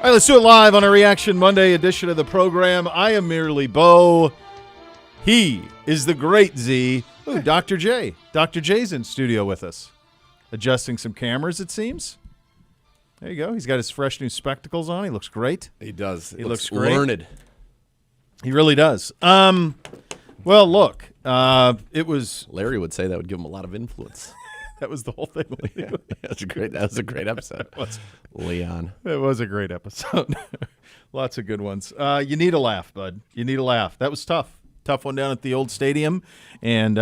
All right, let's do it live on a Reaction Monday edition of the program. I am merely Bo. He is the great Z. Ooh, Dr. J. Dr. J's in studio with us. Adjusting some cameras, it seems. There you go. He's got his fresh new spectacles on. He looks great. He does. He looks great. Learned. He really does. Well, look, it was... Larry would say that would give him a lot of influence. That was the whole thing. Yeah, that was a great episode. Leon. It was a great episode. Lots of good ones. You need a laugh, bud. You need a laugh. That was tough. Tough one down at the old stadium. And,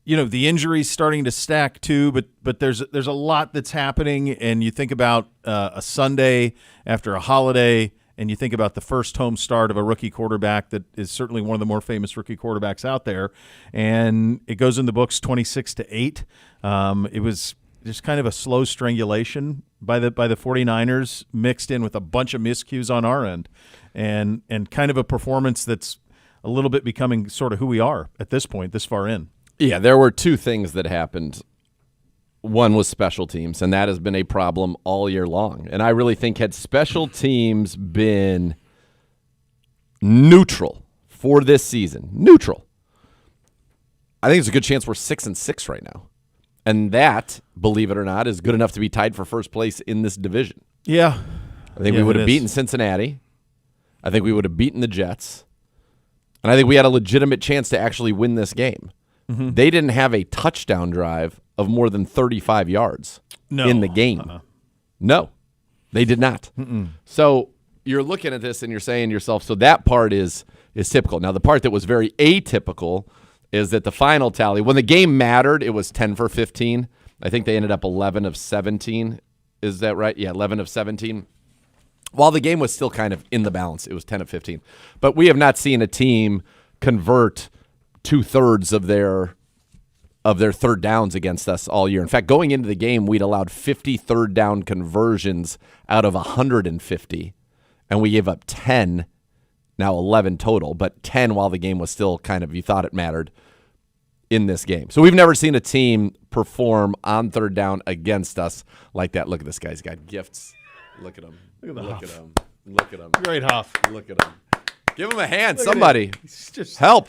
the injuries starting to stack too, but there's a lot that's happening. And you think about a Sunday after a holiday, and you think about the first home start of a rookie quarterback that is certainly one of the more famous rookie quarterbacks out there. And it goes in the books 26-8. It was just kind of a slow strangulation by the 49ers mixed in with a bunch of miscues on our end and kind of a performance that's a little bit becoming sort of who we are at this point, this far in. Yeah, there were two things that happened. One was special teams, and that has been a problem all year long. And I really think had special teams been neutral for this season, I think there's a good chance we're 6-6 right now. And that, believe it or not, is good enough to be tied for first place in this division. Yeah. I think we would have beaten Cincinnati. I think we would have beaten the Jets. And I think we had a legitimate chance to actually win this game. Mm-hmm. They didn't have a touchdown drive of more than 35 yards in the game. No, they did not. Mm-mm. So you're looking at this and you're saying to yourself, so that part is typical. Now, the part that was very atypical is that the final tally, when the game mattered, it was 10 for 15. I think they ended up 11 of 17. Is that right? Yeah, 11 of 17. While the game was still kind of in the balance, it was 10 of 15. But we have not seen a team convert 2/3 of their third downs against us all year. In fact, going into the game, we'd allowed 50 third down conversions out of 150, and we gave up 10, now 11 total, but 10 while the game was still kind of, you thought it mattered in this game. So we've never seen a team perform on third down against us like that. Look at this guy. He's got gifts. Look at him. Look at him. Look at him. Great Huff. Look at him. Give him a hand. Somebody. Help.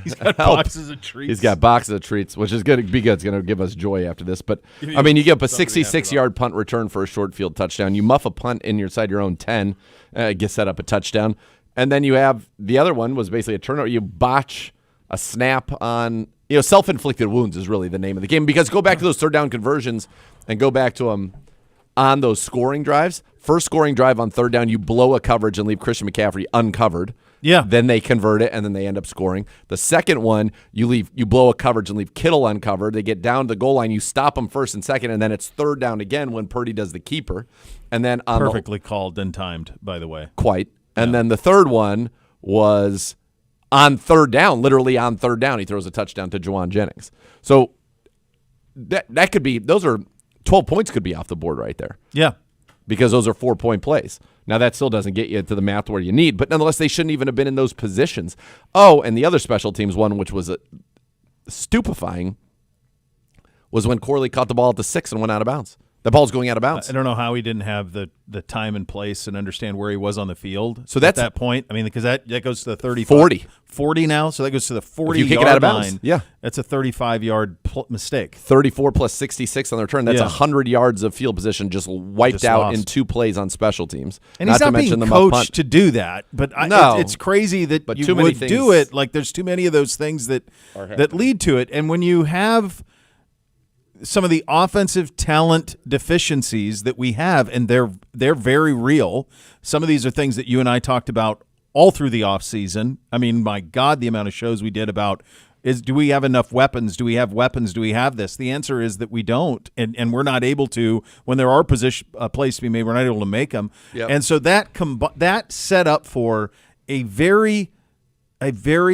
He's got boxes of treats. He's got boxes of treats, which is good. Be good. It's going to give us joy after this. But, I mean, you give up a 66-yard punt return for a short field touchdown. You muff a punt inside your own 10, get set up a touchdown. And then you have the other one was basically a turnover. You botch a snap on, self-inflicted wounds is really the name of the game. Because go back to those third down conversions and go back to them on those scoring drives. First scoring drive on third down, you blow a coverage and leave Christian McCaffrey uncovered. Yeah. Then they convert it, and then they end up scoring. The second one, you blow a coverage and leave Kittle uncovered. They get down to the goal line. You stop them first and second, and then it's third down again when Purdy does the keeper. And then perfectly called and timed, by the way. Quite. And then the third one was on third down, literally on third down. He throws a touchdown to Juwan Jennings. So that could be – those are 12 points could be off the board right there. Yeah. Because those are 4-point plays. Now, that still doesn't get you to the math where you need, but nonetheless, they shouldn't even have been in those positions. Oh, and the other special teams one, which was stupefying, was when Corley caught the ball at the 6 and went out of bounds. The ball's going out of bounds. I don't know how he didn't have the time and place and understand where he was on the field so that's, at that point. I mean, because that goes to the 35. 40 now, so that goes to the 40-yard line. If you kick it out of bounds, yeah. That's a 35-yard mistake. 34 plus 66 on the return. That's 100 yards of field position just wiped out lost in 2 plays on special teams. And he's not being coached to do that, but it's crazy that you would do it. Like, there's too many of those things that lead to it. And when you have some of the offensive talent deficiencies that we have, and they're very real. Some of these are things that you and I talked about all through the offseason. I mean, my God, the amount of shows we did about do we have enough weapons? Do we have weapons? Do we have this? The answer is that we don't, and we're not able to. When there are plays to be made, we're not able to make them. Yep. And so that set up for a very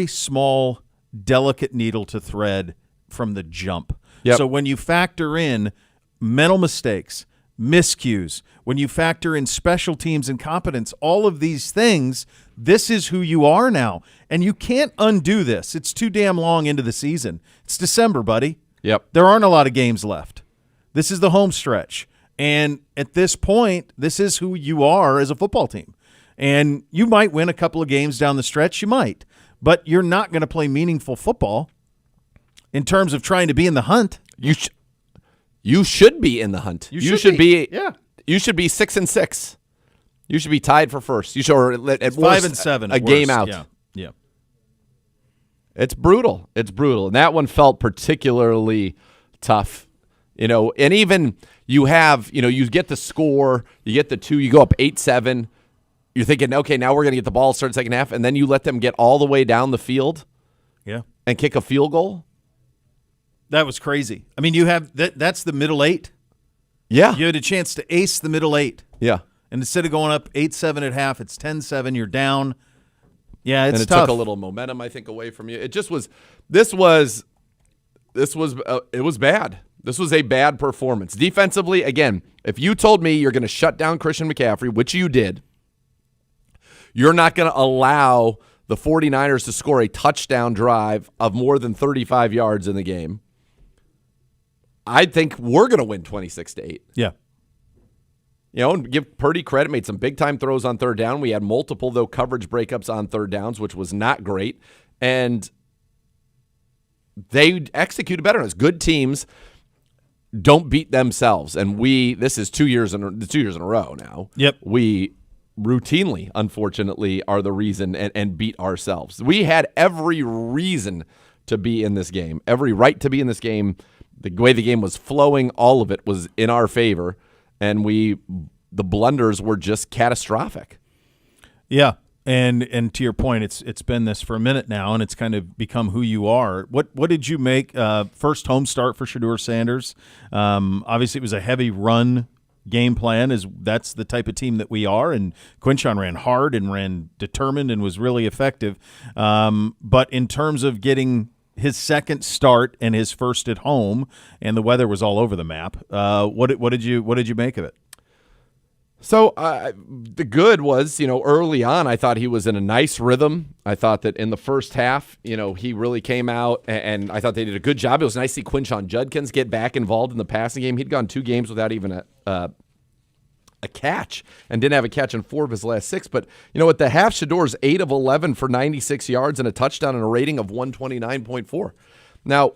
small, delicate needle to thread from the jump. Yep. So when you factor in mental mistakes, miscues, when you factor in special teams incompetence, all of these things, this is who you are now. And you can't undo this. It's too damn long into the season. It's December, buddy. Yep. There aren't a lot of games left. This is the home stretch. And at this point, this is who you are as a football team. And you might win a couple of games down the stretch. You might. But you're not going to play meaningful football in terms of trying to be in the hunt. You should be in the hunt. You should be. Yeah. You should be 6-6. You should be tied for first. You should, or at worst, 5-7. a game out. Yeah. It's brutal. It's brutal. And that one felt particularly tough. And even you have, you get the score, you get the 2, you go up 8-7. You're thinking, okay, now we're going to get the ball, start second half, and then you let them get all the way down the field and kick a field goal. That was crazy. I mean, you have that's the middle 8. Yeah. You had a chance to ace the middle 8. Yeah. And instead of going up 8-7 at half, it's 10-7. You're down. Yeah, it's tough. And it tough. took a little momentum, I think, away from you. It just was. It was bad. This was a bad performance defensively. Again, if you told me you're going to shut down Christian McCaffrey, which you did, you're not going to allow the 49ers to score a touchdown drive of more than 35 yards in the game, I think we're going to win 26-8. Yeah. And give Purdy credit, made some big-time throws on third down. We had multiple, though, coverage breakups on third downs, which was not great. And they executed better. As good teams don't beat themselves. And this is 2 years in a row now. Yep. We routinely, unfortunately, are the reason and beat ourselves. We had every reason to be in this game, every right to be in this game. The way the game was flowing, all of it was in our favor. And the blunders were just catastrophic. Yeah, and to your point, it's been this for a minute now, and it's kind of become who you are. What did you make first home start for Shedeur Sanders? Obviously, it was a heavy run game plan. That's the type of team that we are, and Quinshon ran hard and ran determined and was really effective. But in terms of getting his second start and his first at home, and the weather was all over the map. What did you make of it? So the good was, early on, I thought he was in a nice rhythm. I thought that in the first half, he really came out, and I thought they did a good job. It was nice to see Quinshon Judkins get back involved in the passing game. He'd gone 2 games without even a catch and didn't have a catch in 4 of his last 6. But, at the half, Shedeur's 8 of 11 for 96 yards and a touchdown and a rating of 129.4. Now,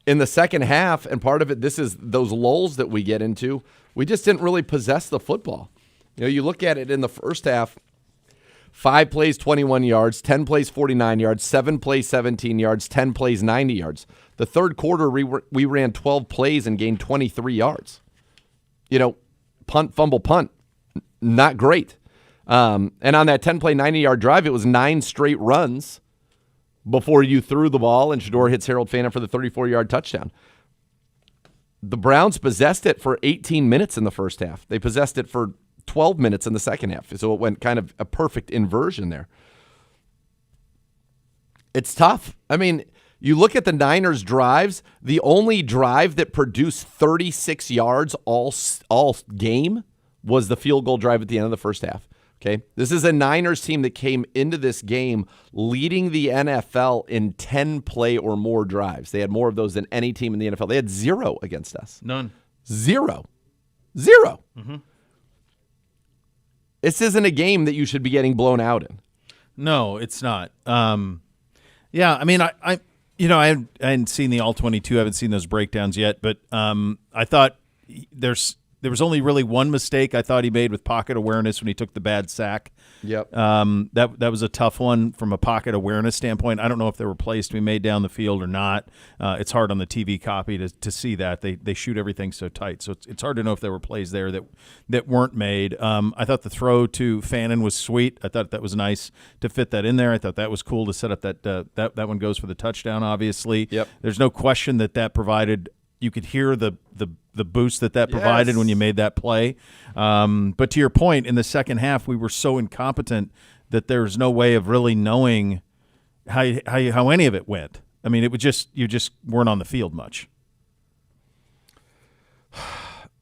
in the second half, and part of it, this is those lulls that we get into, we just didn't really possess the football. You look at it in the first half, 5 plays, 21 yards, 10 plays, 49 yards, 7 plays, 17 yards, 10 plays, 90 yards. The third quarter, we ran 12 plays and gained 23 yards. Punt, fumble, punt, not great. And on that 10-play, 90-yard drive, it was 9 straight runs before you threw the ball and Shedeur hits Harold Fana for the 34-yard touchdown. The Browns possessed it for 18 minutes in the first half. They possessed it for 12 minutes in the second half. So it went kind of a perfect inversion there. It's tough. I mean, you look at the Niners' drives, the only drive that produced 36 yards all game was the field goal drive at the end of the first half. Okay, this is a Niners team that came into this game leading the NFL in 10-play or more drives. They had more of those than any team in the NFL. They had 0 against us. None. 0. Mm-hmm. This isn't a game that you should be getting blown out in. No, it's not. Yeah, I mean, I hadn't seen the All-22. I haven't seen those breakdowns yet, but I thought there was only really one mistake I thought he made with pocket awareness when he took the bad sack. Yep. That was a tough one from a pocket awareness standpoint. I don't know if there were plays to be made down the field or not. It's hard on the TV copy to see that. They shoot everything so tight, so it's hard to know if there were plays there that weren't made. I thought the throw to Fannin was sweet. I thought that was nice to fit that in there. I thought that was cool to set up that one goes for the touchdown, obviously. Yep. There's no question that provided – you could hear the boost that provided when you made that play. But to your point, in the second half, we were so incompetent that there's no way of really knowing how any of it went. I mean, it would you just weren't on the field much.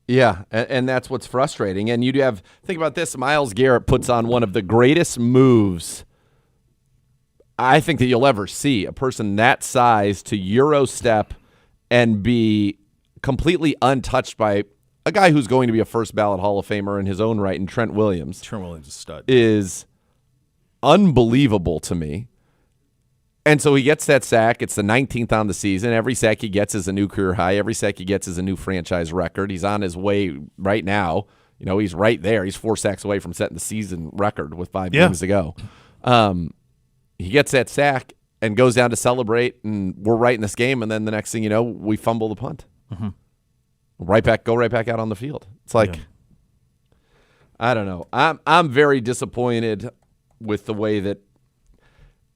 Yeah, and that's what's frustrating. And think about this, Myles Garrett puts on one of the greatest moves I think that you'll ever see. A person that size to Euro step and be completely untouched by a guy who's going to be a first ballot Hall of Famer in his own right, and Trent Williams. Trent Williams is a stud. Is unbelievable to me. And so he gets that sack. It's the 19th on the season. Every sack he gets is a new career high. Every sack he gets is a new franchise record. He's on his way right now. He's right there. He's 4 sacks away from setting the season record with 5 games to go. He gets that sack and goes down to celebrate, and we're right in this game. And then the next thing you know, we fumble the punt. Mm-hmm. Go right back out on the field. It's like, I don't know. I'm very disappointed with the way that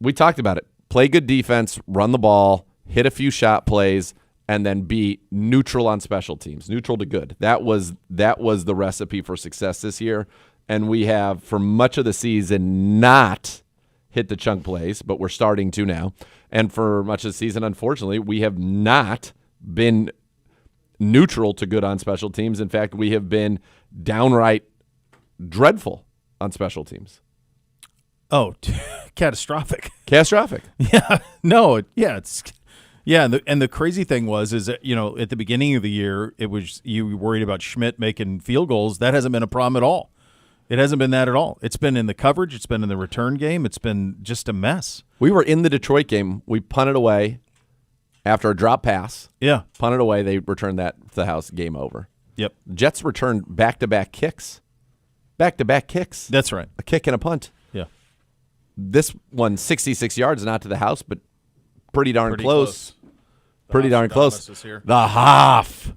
we talked about it. Play good defense, run the ball, hit a few shot plays, and then be neutral on special teams, neutral to good. That was the recipe for success this year, and we have for much of the season not hit the chunk plays, but we're starting to now. And for much of the season, unfortunately, we have not been neutral to good on special teams. In fact, we have been downright dreadful on special teams. Oh, catastrophic. Catastrophic. Yeah. No. Yeah. And the crazy thing is that at the beginning of the year, it was you were worried about Schmidt making field goals. That hasn't been a problem at all. It hasn't been that at all. It's been in the coverage. It's been in the return game. It's been just a mess. We were in the Detroit game. We punted away after a drop pass. Yeah. Punted away. They returned that to the house. Game over. Yep. Jets returned back-to-back kicks. Back-to-back kicks. That's right. A kick and a punt. Yeah. This one, 66 yards, not to the house, but pretty darn close. Pretty darn close. The HOF.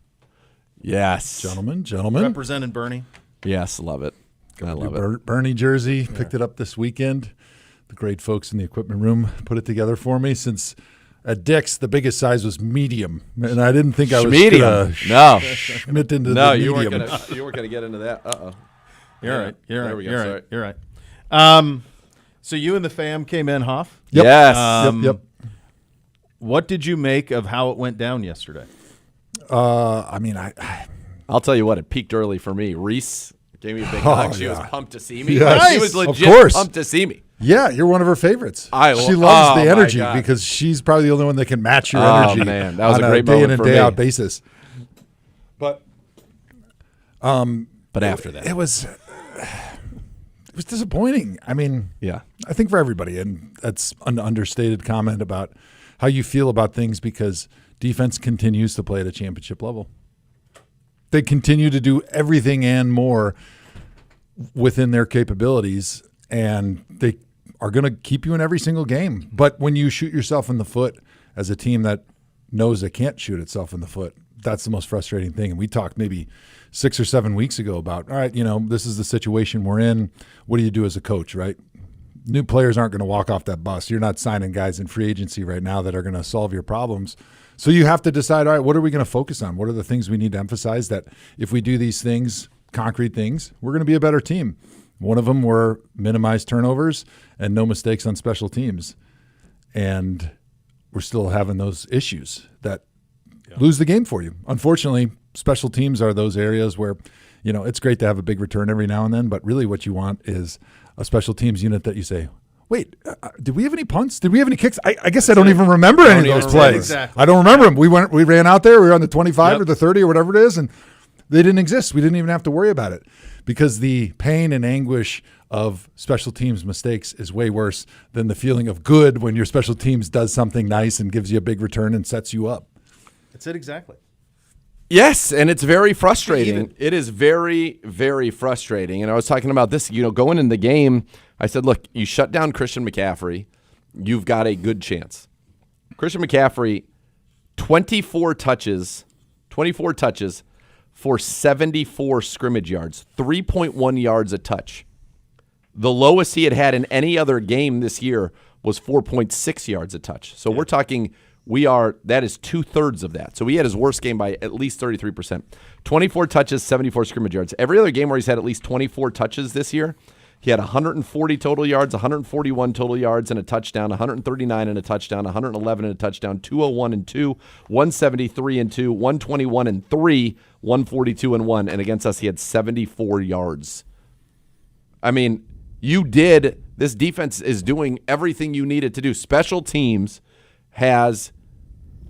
Yes. Gentlemen. Represented Bernie. Yes, love it. I love it. Bernie jersey. Picked it up this weekend. The great folks in the equipment room put it together for me since at Dick's, the biggest size was medium. And I didn't think I was going to schmidt into the medium. You weren't going to get into that. Uh-oh. You're right. You're right. So you and the fam came in, Hoff? Yep. Yes. Yep. What did you make of how it went down yesterday? I'll tell you what, it peaked early for me. Reese gave me a big hug. She was pumped to see me. Yes. She was legit pumped to see me. Yeah, you're one of her favorites. She loves the energy because she's probably the only one that can match your energy. Man, that was on a great day moment in for and day me. out basis. But after that, it was disappointing. yeah, I think for everybody, and that's an understated comment about how you feel about things because defense continues to play at a championship level. They continue to do everything and more within their capabilities, and they are going to keep you in every single game. But when you shoot yourself in the foot as a team that knows it can't shoot itself in the foot, that's the most frustrating thing. And we talked maybe 6 or 7 weeks ago about, all right, this is the situation we're in. What do you do as a coach, right? New players aren't going to walk off that bus. You're not signing guys in free agency right now that are going to solve your problems. So you have to decide, all right, what are we going to focus on? What are the things we need to emphasize that if we do these things, concrete things, we're going to be a better team? One of them were minimize turnovers and no mistakes on special teams. And we're still having those issues that lose the game for you. Unfortunately, special teams are those areas where, it's great to have a big return every now and then, but really what you want is a special teams unit that you say, wait, did we have any punts? Did we have any kicks? I guess I don't even remember any of those plays. Exactly. I don't remember them. We ran out there. We were on the 25 or the 30 or whatever it is, and they didn't exist. We didn't even have to worry about it because the pain and anguish of special teams mistakes is way worse than the feeling of good when your special teams does something nice and gives you a big return and sets you up. That's it exactly. Yes, and it's very frustrating. It is very, very frustrating. And I was talking about this, going in the game, I said, look, you shut down Christian McCaffrey, you've got a good chance. Christian McCaffrey, 24 touches for 74 scrimmage yards, 3.1 yards a touch. The lowest he had in any other game this year was 4.6 yards a touch. So we're talking that is 2/3 of that. So he had his worst game by at least 33%. 24 touches, 74 scrimmage yards. Every other game where he's had at least 24 touches this year, he had 140 total yards, 141 total yards and a touchdown, 139 and a touchdown, 111 and a touchdown, 201 and 2, 173 and 2, 121 and 3, 142 and 1. And against us, he had 74 yards. This defense is doing everything you need it to do. Special teams has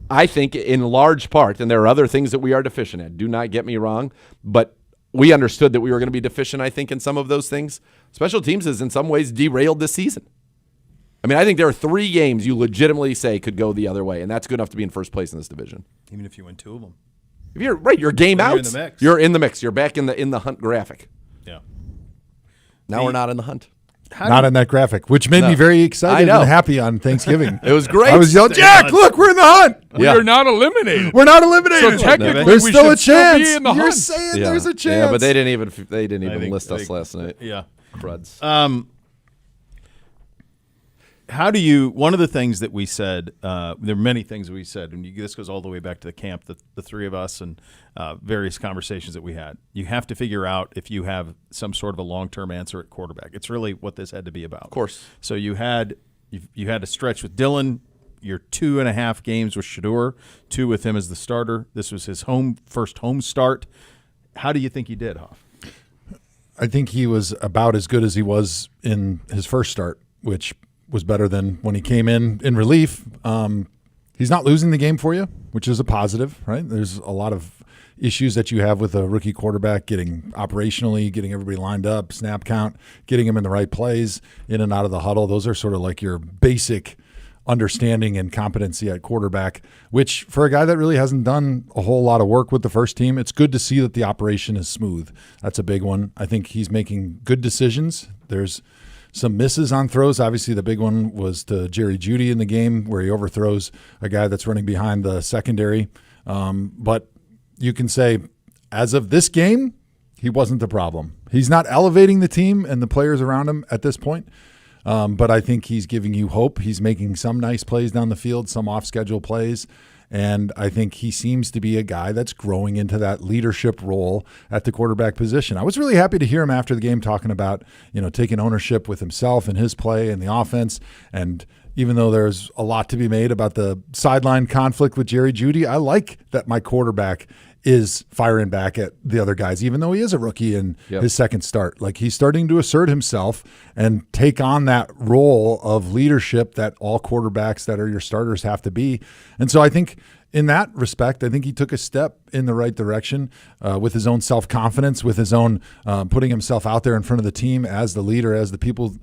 I think in large part, and there are other things that we are deficient at, do not get me wrong, but we understood that we were going to be deficient, I think, in some of those things. Special teams has in some ways derailed this season. I mean, I think there are 3 games you legitimately say could go the other way, and that's good enough to be in first place in this division. Even if you win 2 of them. If you're right, you're game out. You're in the mix. You're in the mix. You're back in the hunt graphic. Yeah. Now we're not in the hunt. Not in that graphic, which made me very excited and happy on Thanksgiving. It was great. I was yelling, Jack, look, we're in the hunt. We are not eliminated. We're not eliminated. So technically, there's we still should a chance. Still be in the You're hunt. saying there's a chance. Yeah, but they didn't even list us last night. Yeah. Cruds. How do you? One of the things that we said, there are many things we said, and this goes all the way back to the camp, the 3 of us, and various conversations that we had. You have to figure out if you have some sort of a long-term answer at quarterback. It's really what this had to be about. Of course. So you had a stretch with Dylan. Your 2.5 games with Shedeur, 2 with him as the starter. This was his first home start. How do you think he did, Hoff? I think he was about as good as he was in his first start, which was better than when he came in relief. He's not losing the game for you, which is a positive, right? There's a lot of issues that you have with a rookie quarterback getting everybody lined up, snap count, getting him in the right plays, in and out of the huddle. Those are sort of like your basic understanding and competency at quarterback, which for a guy that really hasn't done a whole lot of work with the first team, it's good to see that the operation is smooth. That's a big one. I think he's making good decisions. There's some misses on throws. Obviously, the big one was to Jerry Jeudy in the game where he overthrows a guy that's running behind the secondary. But you can say, as of this game, he wasn't the problem. He's not elevating the team and the players around him at this point. But I think he's giving you hope. He's making some nice plays down the field, some off-schedule plays. And I think he seems to be a guy that's growing into that leadership role at the quarterback position. I was really happy to hear him after the game talking about, taking ownership with himself and his play and the offense. And even though there's a lot to be made about the sideline conflict with Jerry Jeudy, I like that my quarterback is firing back at the other guys, even though he is a rookie in his second start. Like, he's starting to assert himself and take on that role of leadership that all quarterbacks that are your starters have to be. And so I think in that respect, I think he took a step in the right direction with his own self-confidence, with his own putting himself out there in front of the team as the leader, as the people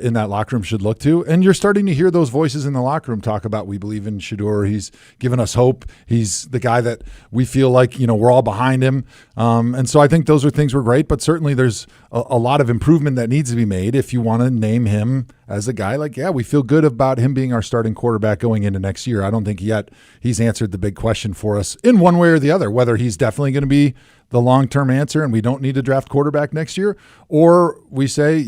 in that locker room should look to. And you're starting to hear those voices in the locker room talk about, we believe in Shedeur. He's given us hope. He's the guy that we feel like, we're all behind him. And so I think those are things were great, but certainly there's a lot of improvement that needs to be made if you want to name him as a guy like, we feel good about him being our starting quarterback going into next year. I don't think yet he's answered the big question for us in one way or the other, whether he's definitely going to be the long-term answer and we don't need to draft quarterback next year, or we say,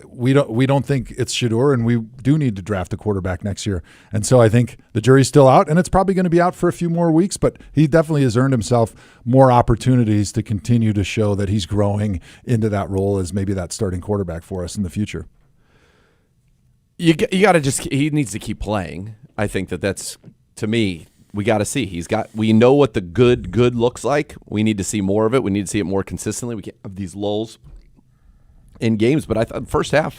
we don't think it's Shedeur and we do need to draft a quarterback next year. And so I think the jury's still out, and it's probably going to be out for a few more weeks, but he definitely has earned himself more opportunities to continue to show that he's growing into that role as maybe that starting quarterback for us in the future. You got to he needs to keep playing. I think that's, to me, we got to see. We know what the good looks like. We need to see more of it. We need to see it more consistently. We can't have these lulls in games. But I thought first half,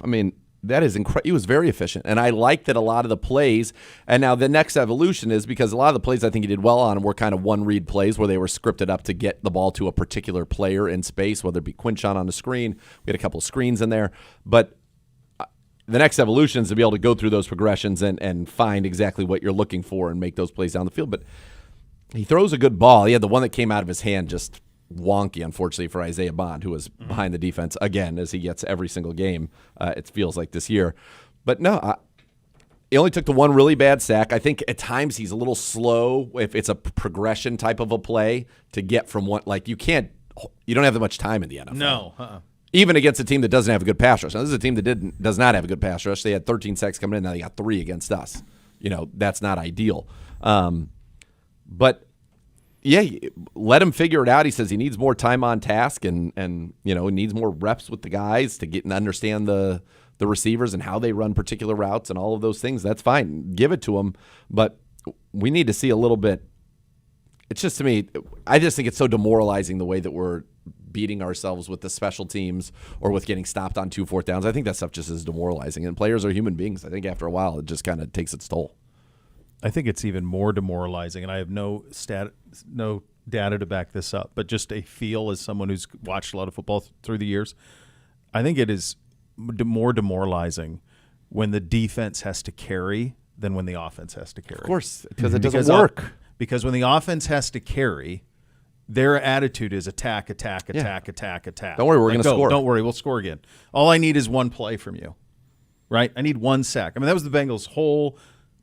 that is incredible. He was very efficient. And I like that a lot of the plays, and now the next evolution is because a lot of the plays I think he did well on were kind of one-read plays where they were scripted up to get the ball to a particular player in space, whether it be Quinchon on the screen. We had a couple of screens in there. But the next evolution is to be able to go through those progressions and find exactly what you're looking for and make those plays down the field. But he throws a good ball. He had the one that came out of his hand just wonky, unfortunately, for Isaiah Bond, who was behind the defense again, as he gets every single game, it feels like this year. But no, he only took the one really bad sack. I think at times he's a little slow if it's a progression type of a play to get from one. Like, you don't have that much time in the NFL. No. Even against a team that doesn't have a good pass rush. Now, this is a team that does not have a good pass rush. They had 13 sacks coming in. Now they got 3 against us. That's not ideal. But, let him figure it out. He says he needs more time on task and he needs more reps with the guys to get and understand the receivers and how they run particular routes and all of those things. That's fine. Give it to him. But we need to see a little bit. It's just, to me, I just think it's so demoralizing the way that we're beating ourselves with the special teams or with getting stopped on 2 4th downs. I think that stuff just is demoralizing. And players are human beings. I think after a while, it just kind of takes its toll. I think it's even more demoralizing, and I have no data to back this up, but just a feel as someone who's watched a lot of football through the years. I think it is more demoralizing when the defense has to carry than when the offense has to carry. Of course, because it doesn't work. Because when the offense has to carry, their attitude is attack. Don't worry, we're going to score. Don't worry, we'll score again. All I need is one play from you, right? I need one sack. I mean, that was the Bengals' whole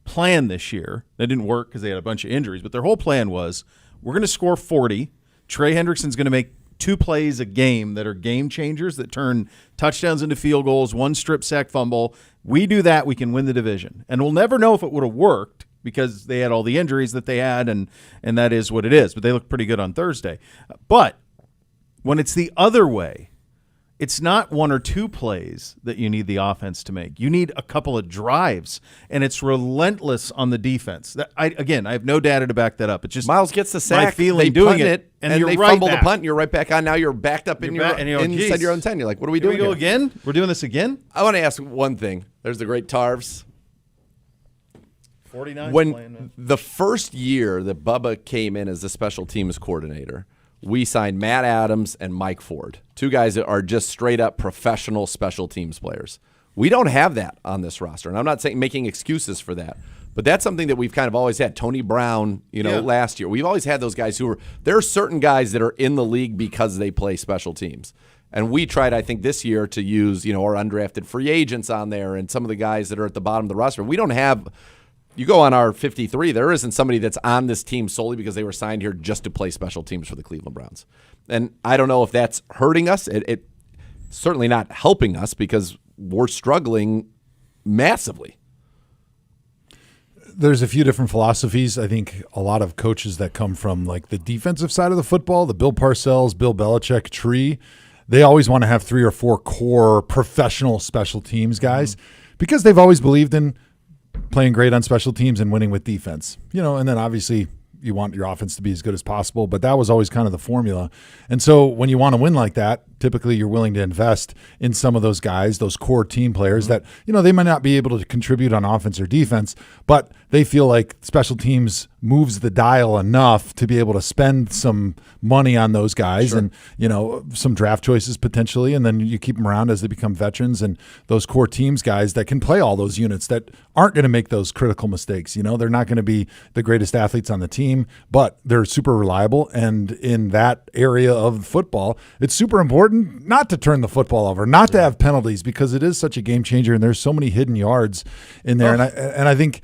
plan this year. That didn't work because they had a bunch of injuries, but their whole plan was we're going to score 40. Trey Hendrickson's going to make 2 plays a game that are game changers that turn touchdowns into field goals, 1 strip sack fumble. We do that, we can win the division. And we'll never know if it would have worked because they had all the injuries that they had, and that is what it is. But they look pretty good on Thursday. But when it's the other way, it's not 1 or 2 plays that you need the offense to make. You need a couple of drives, and it's relentless on the defense. I have no data to back that up. It's just Miles gets the sack, my feeling they doing punt it, and they right fumble back. the punt, and you're right back on. Now you're backed up inside your own 10. You're like, what are we doing Here we go here? again? We're doing this again? I want to ask one thing. There's the great Tarvs. 49 When the first year that Bubba came in as the special teams coordinator, we signed Matt Adams and Mike Ford, 2 guys that are just straight up professional special teams players. We don't have that on this roster, and I'm not saying making excuses for that, but that's something that we've kind of always had. Tony Brown, last year, we've always had those guys there are certain guys that are in the league because they play special teams. And we tried, I think, this year to use, our undrafted free agents on there and some of the guys that are at the bottom of the roster. We don't have. You go on our 53, there isn't somebody that's on this team solely because they were signed here just to play special teams for the Cleveland Browns. And I don't know if that's hurting us. It certainly not helping us because we're struggling massively. There's a few different philosophies. I think a lot of coaches that come from like the defensive side of the football, the Bill Parcells, Bill Belichick tree, they always want to have 3 or 4 core professional special teams guys because they've always believed in playing great on special teams and winning with defense, and then obviously you want your offense to be as good as possible, but that was always kind of the formula. And so when you want to win like that, typically you're willing to invest in some of those guys, those core team players that, they might not be able to contribute on offense or defense, but they feel like special teams moves the dial enough to be able to spend some money on those guys and, some draft choices potentially. And then you keep them around as they become veterans and those core teams guys that can play all those units that aren't going to make those critical mistakes. They're not going to be the greatest athletes on the team, but they're super reliable. And in that area of football, it's super important not to turn the football over, not to have penalties because it is such a game changer and there's so many hidden yards in there. And I think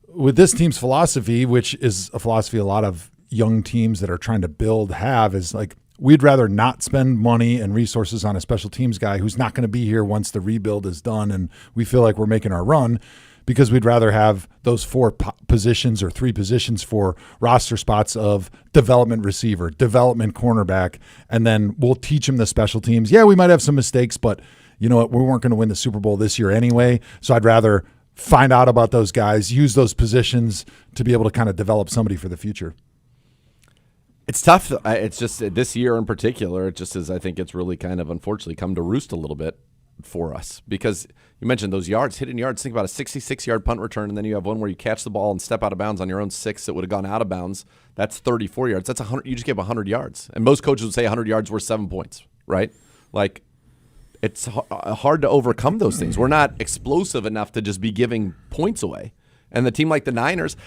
with this team's philosophy, which is a philosophy a lot of young teams that are trying to build have, is like we'd rather not spend money and resources on a special teams guy who's not going to be here once the rebuild is done and we feel like we're making our run, because we'd rather have those 4 positions or 3 positions for roster spots of development receiver, development cornerback, and then we'll teach him the special teams. Yeah, we might have some mistakes, but you know what? We weren't going to win the Super Bowl this year anyway, so I'd rather find out about those guys, use those positions to be able to kind of develop somebody for the future. It's tough. It's just this year in particular, it just is, I think it's really kind of unfortunately come to roost a little bit for us because you mentioned those yards, hidden yards. Think about a 66-yard punt return, and then you have one where you catch the ball and step out of bounds on your own 6 that would have gone out of bounds. That's 34 yards. That's 100. You just gave 100 yards. And most coaches would say 100 yards worth 7 points, right? Like, it's hard to overcome those things. We're not explosive enough to just be giving points away. And the team like the Niners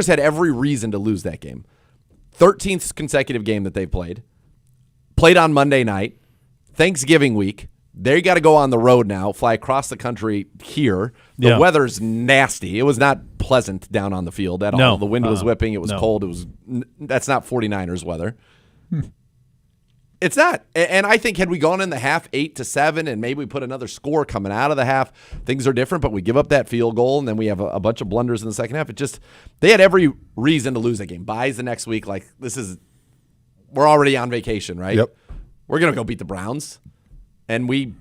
had every reason to lose that game. 13th consecutive game that they've played on Monday night, Thanksgiving week. They got to go on the road now, fly across the country here. The weather's nasty. It was not pleasant down on the field at all. The wind was whipping. It was cold. That's not 49ers weather. It's not. And I think had we gone in the half 8-7 and maybe we put another score coming out of the half, things are different, but we give up that field goal and then we have a bunch of blunders in the second half. They had every reason to lose that game. Buys the next week. Like, we're already on vacation, right? Yep. We're going to go beat the Browns. And we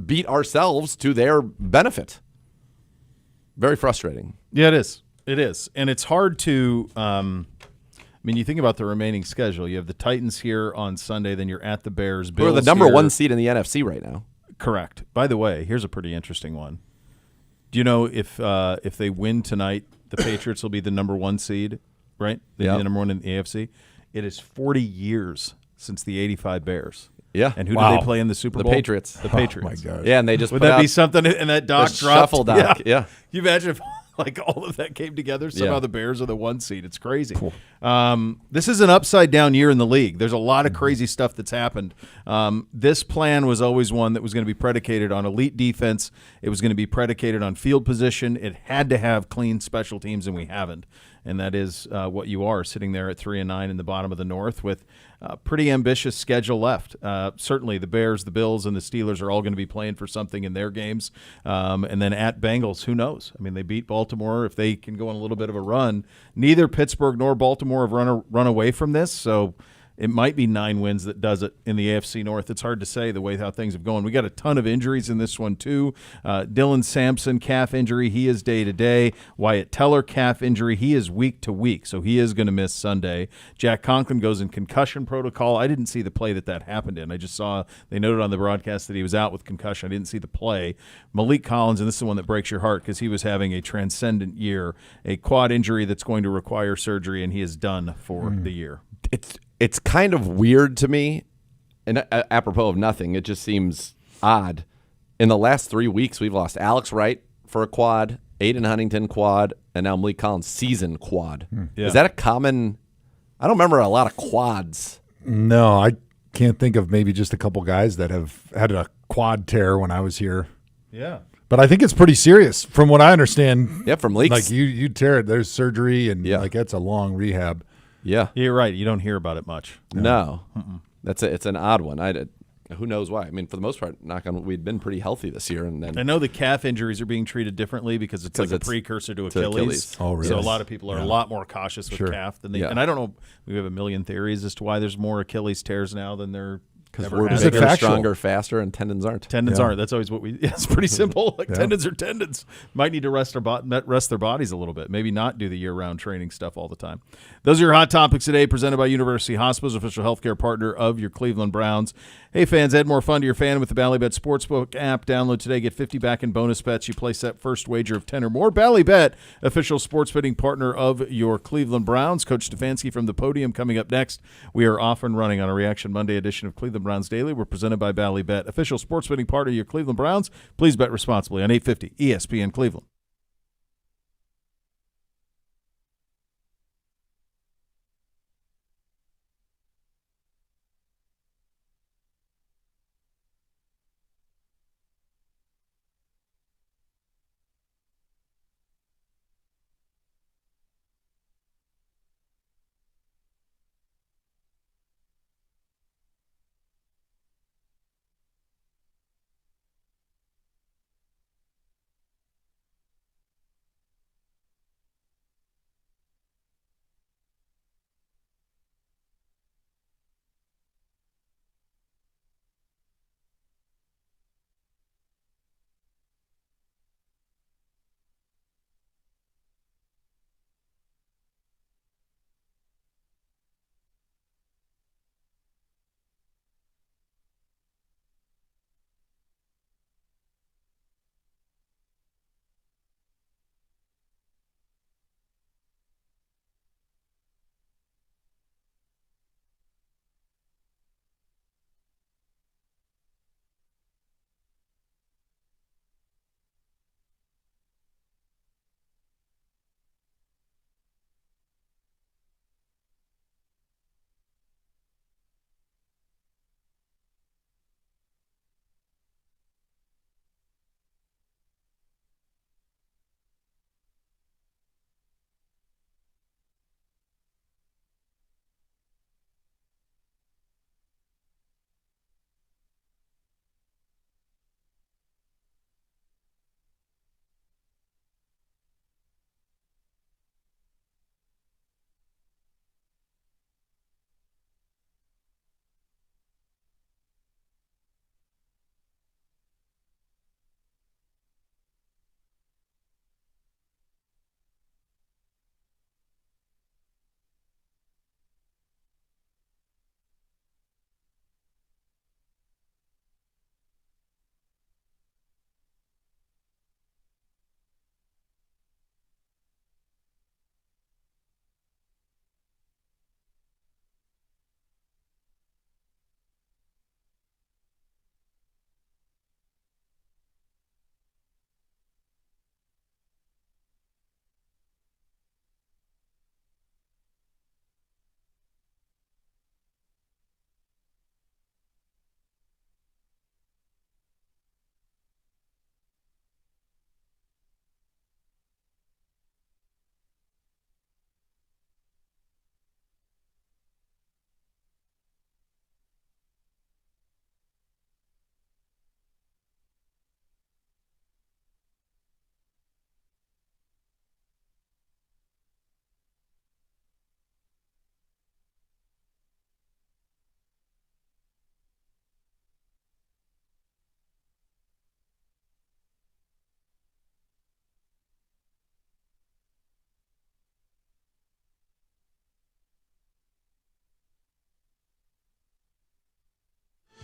beat ourselves to their benefit. Very frustrating. Yeah, it is. It is. And it's hard to you think about the remaining schedule. You have the Titans here on Sunday, then you're at the Bears. Bills We're the number here. 1 seed in the NFC right now. Correct. By the way, here's a pretty interesting one. Do you know if they win tonight the Patriots will be the number 1 seed, right? They'll be the number 1 in the AFC. It is 40 years since the '85 Bears. Yeah. And who did they play in the Super Bowl? The Patriots. The Patriots. Oh, my God. Yeah, and they just Would put that out be something? And that doc the dropped? shuffle doc. Yeah. Can you imagine if like all of that came together? Somehow the Bears are the 1 seed. It's crazy. Cool. This is an upside down year in the league. There's a lot of crazy stuff that's happened. This plan was always one that was going to be predicated on elite defense. It was going to be predicated on field position. It had to have clean special teams, and we haven't. And that is what you are, sitting there at 3-9 in the bottom of the North with a pretty ambitious schedule left. Certainly the Bears, the Bills, and the Steelers are all going to be playing for something in their games. And then at Bengals, who knows? I mean, they beat Baltimore. If they can go on a little bit of a run, neither Pittsburgh nor Baltimore have run away from this, so it might be 9 wins that does it in the AFC North. It's hard to say the way how things have gone. We got a ton of injuries in this one too. Dylan Sampson, calf injury, he is day to day. Wyatt Teller, calf injury, he is week to week, so he is going to miss Sunday. Jack Conklin goes in concussion protocol. I didn't see the play that happened in. I just saw they noted on the broadcast that he was out with concussion. I didn't see the play. Malik Collins, and this is the one that breaks your heart because he was having a transcendent year, a quad injury that's going to require surgery, and he is done for the year. It's kind of weird to me, and apropos of nothing, it just seems odd. In the last 3 weeks, we've lost Alex Wright for a quad, Aiden Huntington quad, and now Malik Collins season quad. Yeah. Is that a common? I don't remember a lot of quads. No, I can't think of maybe just a couple guys that have had a quad tear when I was here. Yeah. But I think it's pretty serious from what I understand. Yeah, from leaks. Like you tear it, there's surgery, and Yeah. like that's a long rehab. Yeah. You're right. You don't hear about it much. No. It's an odd one. Who knows why? I mean, for the most part, we'd been pretty healthy this year, and then I know the calf injuries are being treated differently because it's like a precursor to Achilles. Oh, really? So a lot of people are a lot more cautious with calf than they. Yeah. And I don't know. We have a million theories as to why there's more Achilles tears now than there. because Never we're has. bigger, Is it factual? stronger, faster, and tendons aren't. Tendons aren't. That's always what we. Yeah, it's pretty simple. Like Yeah. tendons are tendons. Might need to rest their bodies a little bit. Maybe not do the year-round training stuff all the time. Those are your hot topics today, presented by University Hospitals, official healthcare partner of your Cleveland Browns. Hey fans, add more fun to your fan with the Ballybet Sportsbook app. Download today. Get 50 back in bonus bets. You place that first wager of 10 or more. Ballybet, official sports betting partner of your Cleveland Browns. Coach Stefanski from the podium coming up next. We are off and running on a Reaction Monday edition of Cleveland Browns Daily. We're presented by Ballybet, official sports betting partner of your Cleveland Browns. Please bet responsibly on 850 ESPN Cleveland.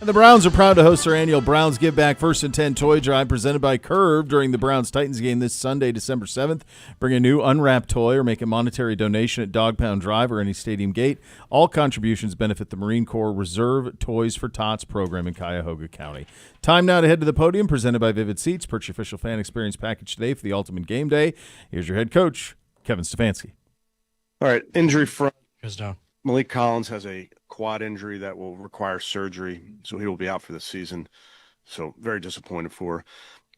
And the Browns are proud to host their annual Browns Give Back First and 10 toy drive presented by Curve during the Browns-Titans game this Sunday, December 7th. Bring a new unwrapped toy or make a monetary donation at Dog Pound Drive or any stadium gate. All contributions benefit the Marine Corps Reserve Toys for Tots program in Cuyahoga County. Time now to head to the podium, presented by Vivid Seats. Purchase your official fan experience package today for the ultimate game day. Here's your head coach, Kevin Stefanski. All right, injury front. Goes down. Malik Collins has a quad injury that will require surgery, so he will be out for the season. So very disappointed for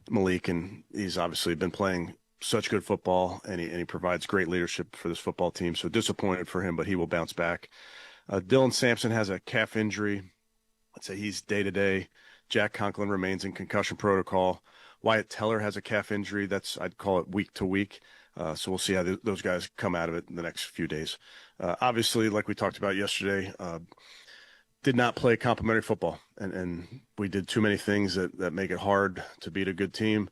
Malik, and he's obviously been playing such good football, and he provides great leadership for this football team. So disappointed for him, but he will bounce back. Dylan Sampson has a calf injury. I'd say he's day-to-day. Jack Conklin remains in concussion protocol. Wyatt Teller has a calf injury. I'd call it week to week. So we'll see how those guys come out of it in the next few days. Obviously, like we talked about yesterday, did not play complimentary football, and we did too many things that make it hard to beat a good team.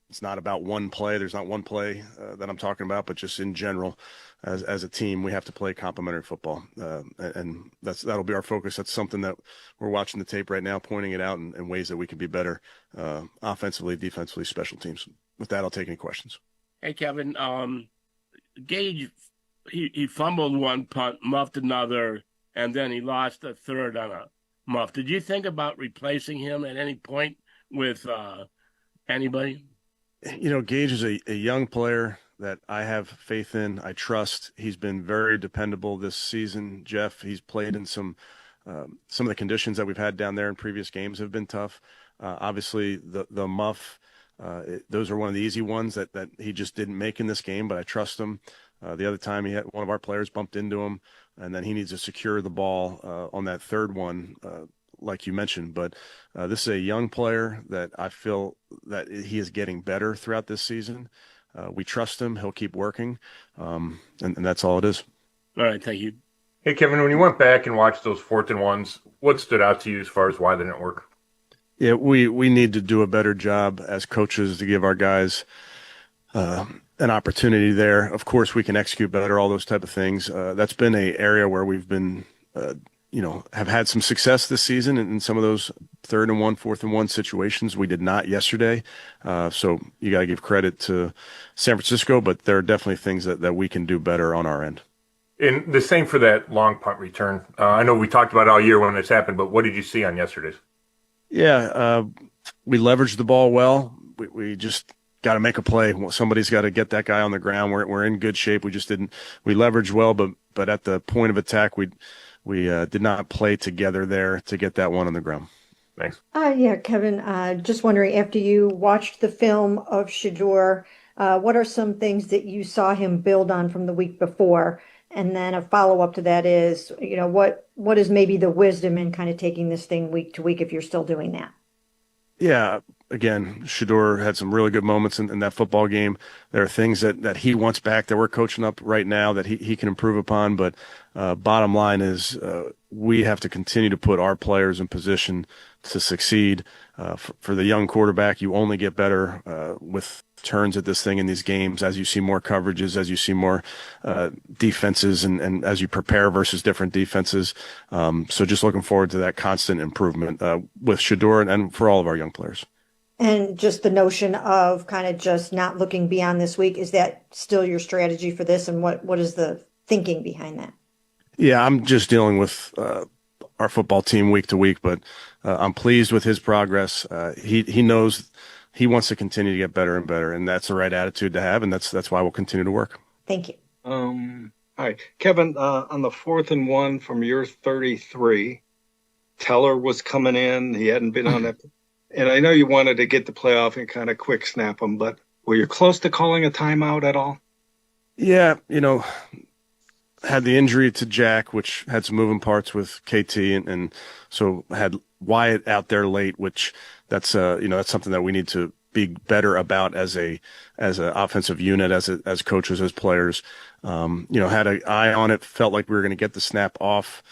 It's not about one play. There's not one play that I'm talking about, but just in general, as a team, we have to play complimentary football, and that'll be our focus. That's something that we're watching the tape right now, pointing it out in ways that we can be better offensively, defensively, special teams. With that, I'll take any questions. Hey, Kevin, Gage, he fumbled one punt, muffed another, and then he lost a third on a muff. Did you think about replacing him at any point with anybody? You know, Gage is a young player that I have faith in. I trust. He's been very dependable this season, Jeff. He's played in some of the conditions that we've had down there in previous games have been tough. Obviously, the muff, those are one of the easy ones that he just didn't make in this game, but I trust him. The other time he had one of our players bumped into him, and then he needs to secure the ball on that third one, like you mentioned. But this is a young player that I feel that he is getting better throughout this season. We trust him. He'll keep working, and that's all it is. All right, thank you. Hey, Kevin, when you went back and watched those 4th and 1s, what stood out to you as far as why they didn't work? Yeah, we need to do a better job as coaches to give our guys an opportunity there. Of course, we can execute better, all those type of things. That's been an area where we've been, have had some success this season in some of those 3rd and 1, 4th and 1 situations. We did not yesterday. So you got to give credit to San Francisco, but there are definitely things that we can do better on our end. And the same for that long punt return. I know we talked about it all year when this happened, but what did you see on yesterday's? Yeah, we leveraged the ball well. We just got to make a play. Somebody's got to get that guy on the ground. We're in good shape. We just didn't. We leveraged well, but at the point of attack, we did not play together there to get that one on the ground. Thanks. Yeah, Kevin, just wondering, after you watched the film of Shedeur, what are some things that you saw him build on from the week before? And then a follow-up to that is, what is maybe the wisdom in kind of taking this thing week to week if you're still doing that? Yeah, again, Shedeur had some really good moments in that football game. There are things that he wants back that we're coaching up right now that he can improve upon. But bottom line is we have to continue to put our players in position to succeed. For the young quarterback, you only get better with turns at this thing in these games as you see more coverages, as you see more defenses, and as you prepare versus different defenses. So just looking forward to that constant improvement with Shedeur and for all of our young players. And just the notion of kind of just not looking beyond this week, is that still your strategy for this? And what is the thinking behind that? Yeah, I'm just dealing with our football team week to week, but I'm pleased with his progress. He knows he wants to continue to get better and better, and that's the right attitude to have, and that's why we'll continue to work. Thank you. Hi, Kevin, on the 4th and 1 from your 33, Teller was coming in. He hadn't been on that. And I know you wanted to get the playoff and kind of quick snap him, but were you close to calling a timeout at all? Yeah, had the injury to Jack, which had some moving parts with KT, and so had Wyatt out there late, which that's something that we need to be better about as a offensive unit, as coaches, as players. Had an eye on it, felt like we were going to get the snap off.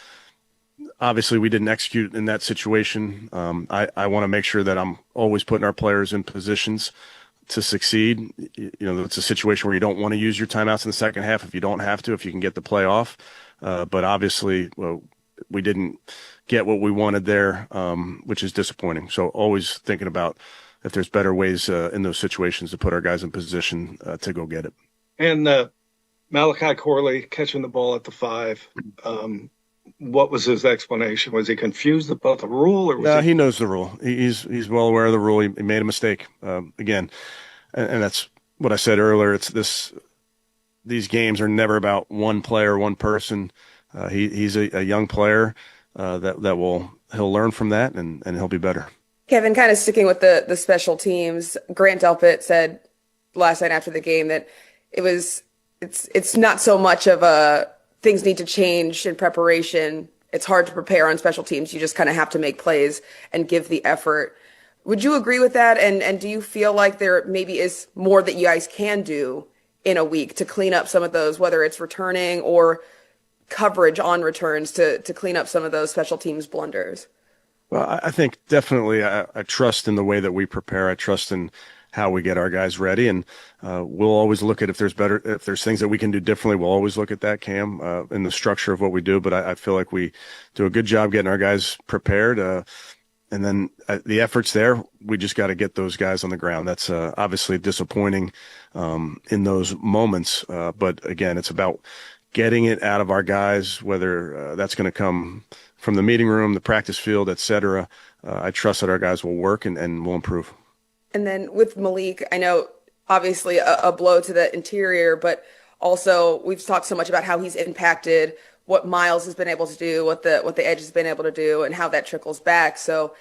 Obviously, we didn't execute in that situation. I want to make sure that I'm always putting our players in positions to succeed. It's a situation where you don't want to use your timeouts in the second half if you don't have to, if you can get the play off. But obviously, we didn't get what we wanted there, which is disappointing. So always thinking about if there's better ways in those situations to put our guys in position to go get it. And Malachi Corley catching the ball at the 5. What was his explanation? Was he confused about the rule, or was he knows the rule? He's well aware of the rule. He made a mistake again, and that's what I said earlier. These games are never about one player, one person. He's a young player he'll learn from that, and he'll be better. Kevin, kind of sticking with the special teams, Grant Delpit said last night after the game that it's not so much of a things need to change in preparation. It's hard to prepare on special teams. You just kind of have to make plays and give the effort. Would you agree with that? And do you feel like there maybe is more that you guys can do in a week to clean up some of those, whether it's returning or coverage on returns to clean up some of those special teams blunders? Well, I think definitely I trust in the way that we prepare. I trust in how we get our guys ready, and we'll always look at if there's things that we can do differently. We'll always look at that, Cam, in the structure of what we do. But I feel like we do a good job getting our guys prepared. And then the effort's there. We just got to get those guys on the ground. That's obviously disappointing in those moments. But again, it's about getting it out of our guys, whether that's going to come from the meeting room, the practice field, et cetera. I trust that our guys will work and will improve. And then with Malik, I know obviously a blow to the interior, but also we've talked so much about how he's impacted what Miles has been able to do, what the edge has been able to do, and how that trickles back. So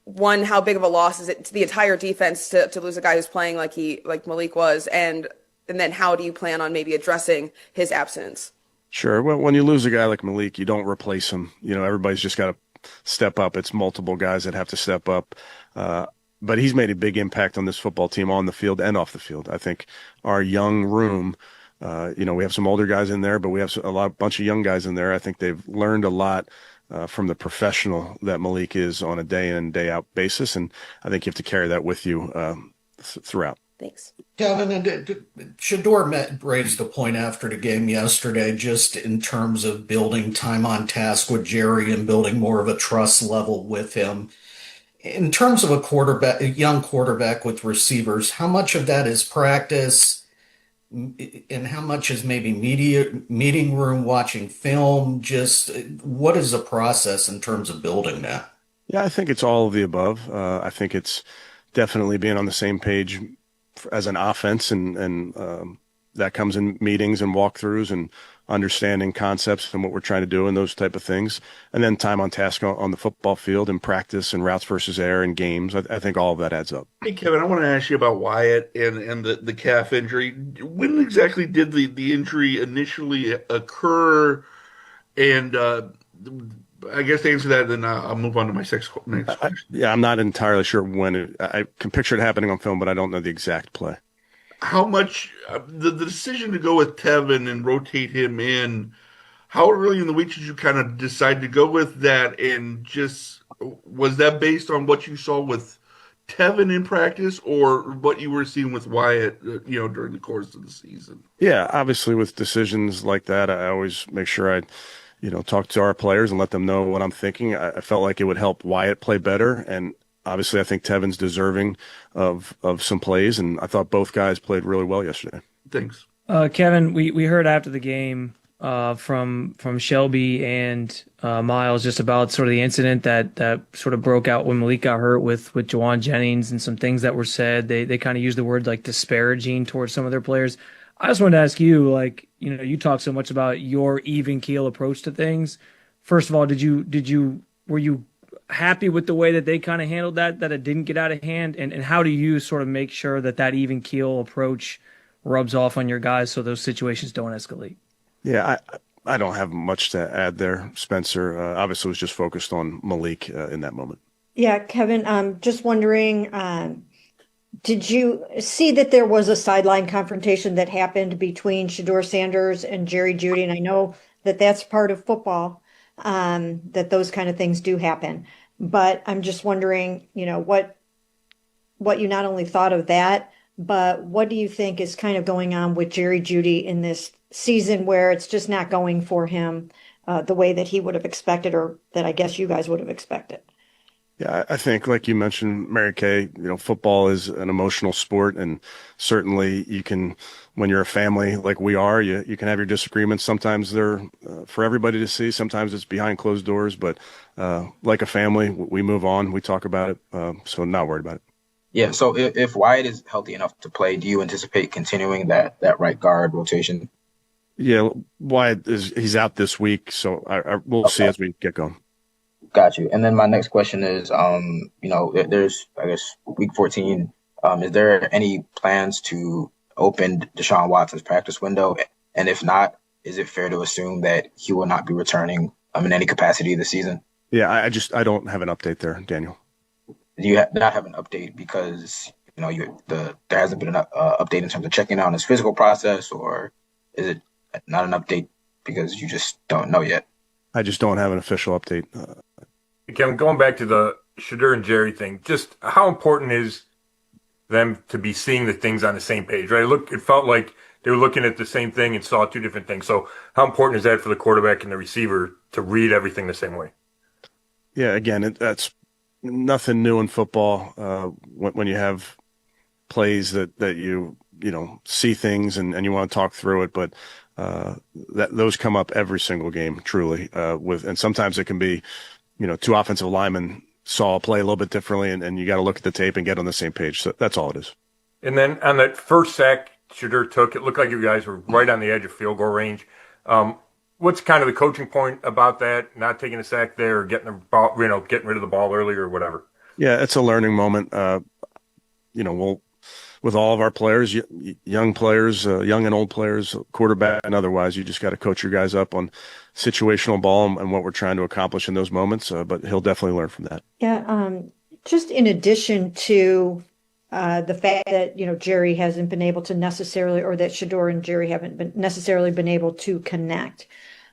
one, how big of a loss is it to the entire defense to lose a guy who's playing like Malik was, and then how do you plan on maybe addressing his absence? Sure. Well, when you lose a guy like Malik, you don't replace him. Everybody's just got to step up. It's multiple guys that have to step up. But he's made a big impact on this football team on the field and off the field. I think our young room, we have some older guys in there, but we have a bunch of young guys in there. I think they've learned a lot from the professional that Malik is on a day in, day out basis. And I think you have to carry that with you throughout. Thanks. Kevin, Shador raised a point after the game yesterday, just in terms of building time on task with Jerry and building more of a trust level with him. In terms of a young quarterback with receivers, how much of that is practice and how much is maybe meeting room, watching film? Just what is the process in terms of building that? Yeah, I think it's all of the above. I think it's definitely being on the same page as an offense, and that comes in meetings and walkthroughs and understanding concepts and what we're trying to do and those type of things. And then time on task on the football field and practice and routes versus air and games. I think all of that adds up. Hey, Kevin, I want to ask you about Wyatt and the calf injury. When exactly did the injury initially occur? And I guess to answer that, then I'll move on to my next question. I'm not entirely sure when. I can picture it happening on film, but I don't know the exact play. How much the decision to go with Tevin and rotate him in, how early in the week did you kind of decide to go with that? And just was that based on what you saw with Tevin in practice or what you were seeing with Wyatt, during the course of the season? Yeah, obviously with decisions like that, I always make sure I talk to our players and let them know what I'm thinking. I felt like it would help Wyatt play better, and obviously I think Tevin's deserving of some plays, and I thought both guys played really well yesterday. Thanks. Kevin, we heard after the game from Shelby and Miles just about sort of the incident that sort of broke out when Malik got hurt with Juwan Jennings and some things that were said. They kind of used the word like disparaging towards some of their players. I just wanted to ask you, you talk so much about your even keel approach to things. First of all, were you happy with the way that they kind of handled that it didn't get out of hand? And how do you sort of make sure that even keel approach rubs off on your guys so those situations don't escalate? Yeah, I don't have much to add there, Spencer. Obviously was just focused on Malik in that moment. Yeah, Kevin, just wondering, did you see that there was a sideline confrontation that happened between Shador Sanders and Jerry Jeudy? And I know that that's part of football, that those kind of things do happen. But I'm just wondering, what you not only thought of that, but what do you think is kind of going on with Jerry Jeudy in this season where it's just not going for him? the way that he would have expected, or that I guess you guys would have expected. Yeah, I think, like you mentioned, Mary Kay, football is an emotional sport, and certainly you can, when you're a family like we are, you can have your disagreements. Sometimes they're for everybody to see. Sometimes it's behind closed doors, but like a family, we move on, we talk about it, so not worried about it. Yeah, so if Wyatt is healthy enough to play, do you anticipate continuing that right guard rotation? Yeah, he's out this week, so we'll see as we get going. Got you. And then my next question is, there's, I guess, week 14. Is there any plans to open Deshaun Watson's practice window? And if not, is it fair to assume that he will not be returning in any capacity this season? Yeah, I don't have an update there, Daniel. Do you not have an update because there hasn't been an update in terms of checking out on his physical process, or is it not an update because you just don't know yet? I just don't have an official update. Kevin, going back to the Shedeur and Jerry thing, just how important is them to be seeing the things on the same page, right? It felt like they were looking at the same thing and saw two different things. So how important is that for the quarterback and the receiver to read everything the same way? Yeah, again, that's nothing new in football. When you have plays that you see things and you want to talk through it, but those come up every single game, truly. And sometimes it can be, two offensive linemen saw a play a little bit differently, and you got to look at the tape and get on the same page. So that's all it is. And then on that first sack Shedeur took, it looked like you guys were right on the edge of field goal range. What's kind of the coaching point about that? Not taking a sack there, or getting the ball, getting rid of the ball early, or whatever. Yeah, it's a learning moment. With all of our players, young players, young and old players, quarterback and otherwise, you just got to coach your guys up on situational ball and what we're trying to accomplish in those moments. But he'll definitely learn from that. Yeah, just in addition to the fact that Jerry hasn't been able to necessarily, or that Shedeur and Jerry haven't necessarily been able to connect.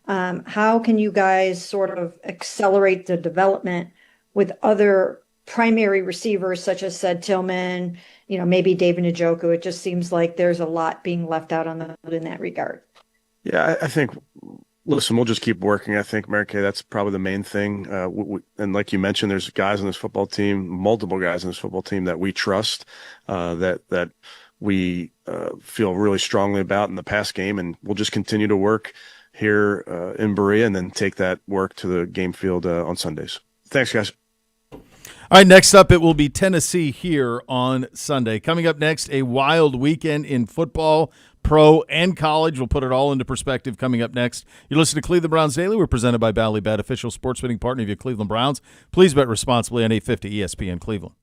How can you guys sort of accelerate the development with other primary receivers, such as said Tillman, maybe David Njoku? It just seems like there's a lot being left out on the field in that regard. Yeah, I think, listen, we'll just keep working. I think, Mary Kay, that's probably the main thing. And like you mentioned, there's guys on this football team, multiple guys on this football team that we trust, that we feel really strongly about in the past game. And we'll just continue to work here in Berea and then take that work to the game field on Sundays. Thanks, guys. All right, next up, it will be Tennessee here on Sunday. Coming up next, a wild weekend in football, pro and college. We'll put it all into perspective coming up next. You're listening to Cleveland Browns Daily. We're presented by Ballybet, official sports betting partner of your Cleveland Browns. Please bet responsibly on 850 ESPN Cleveland.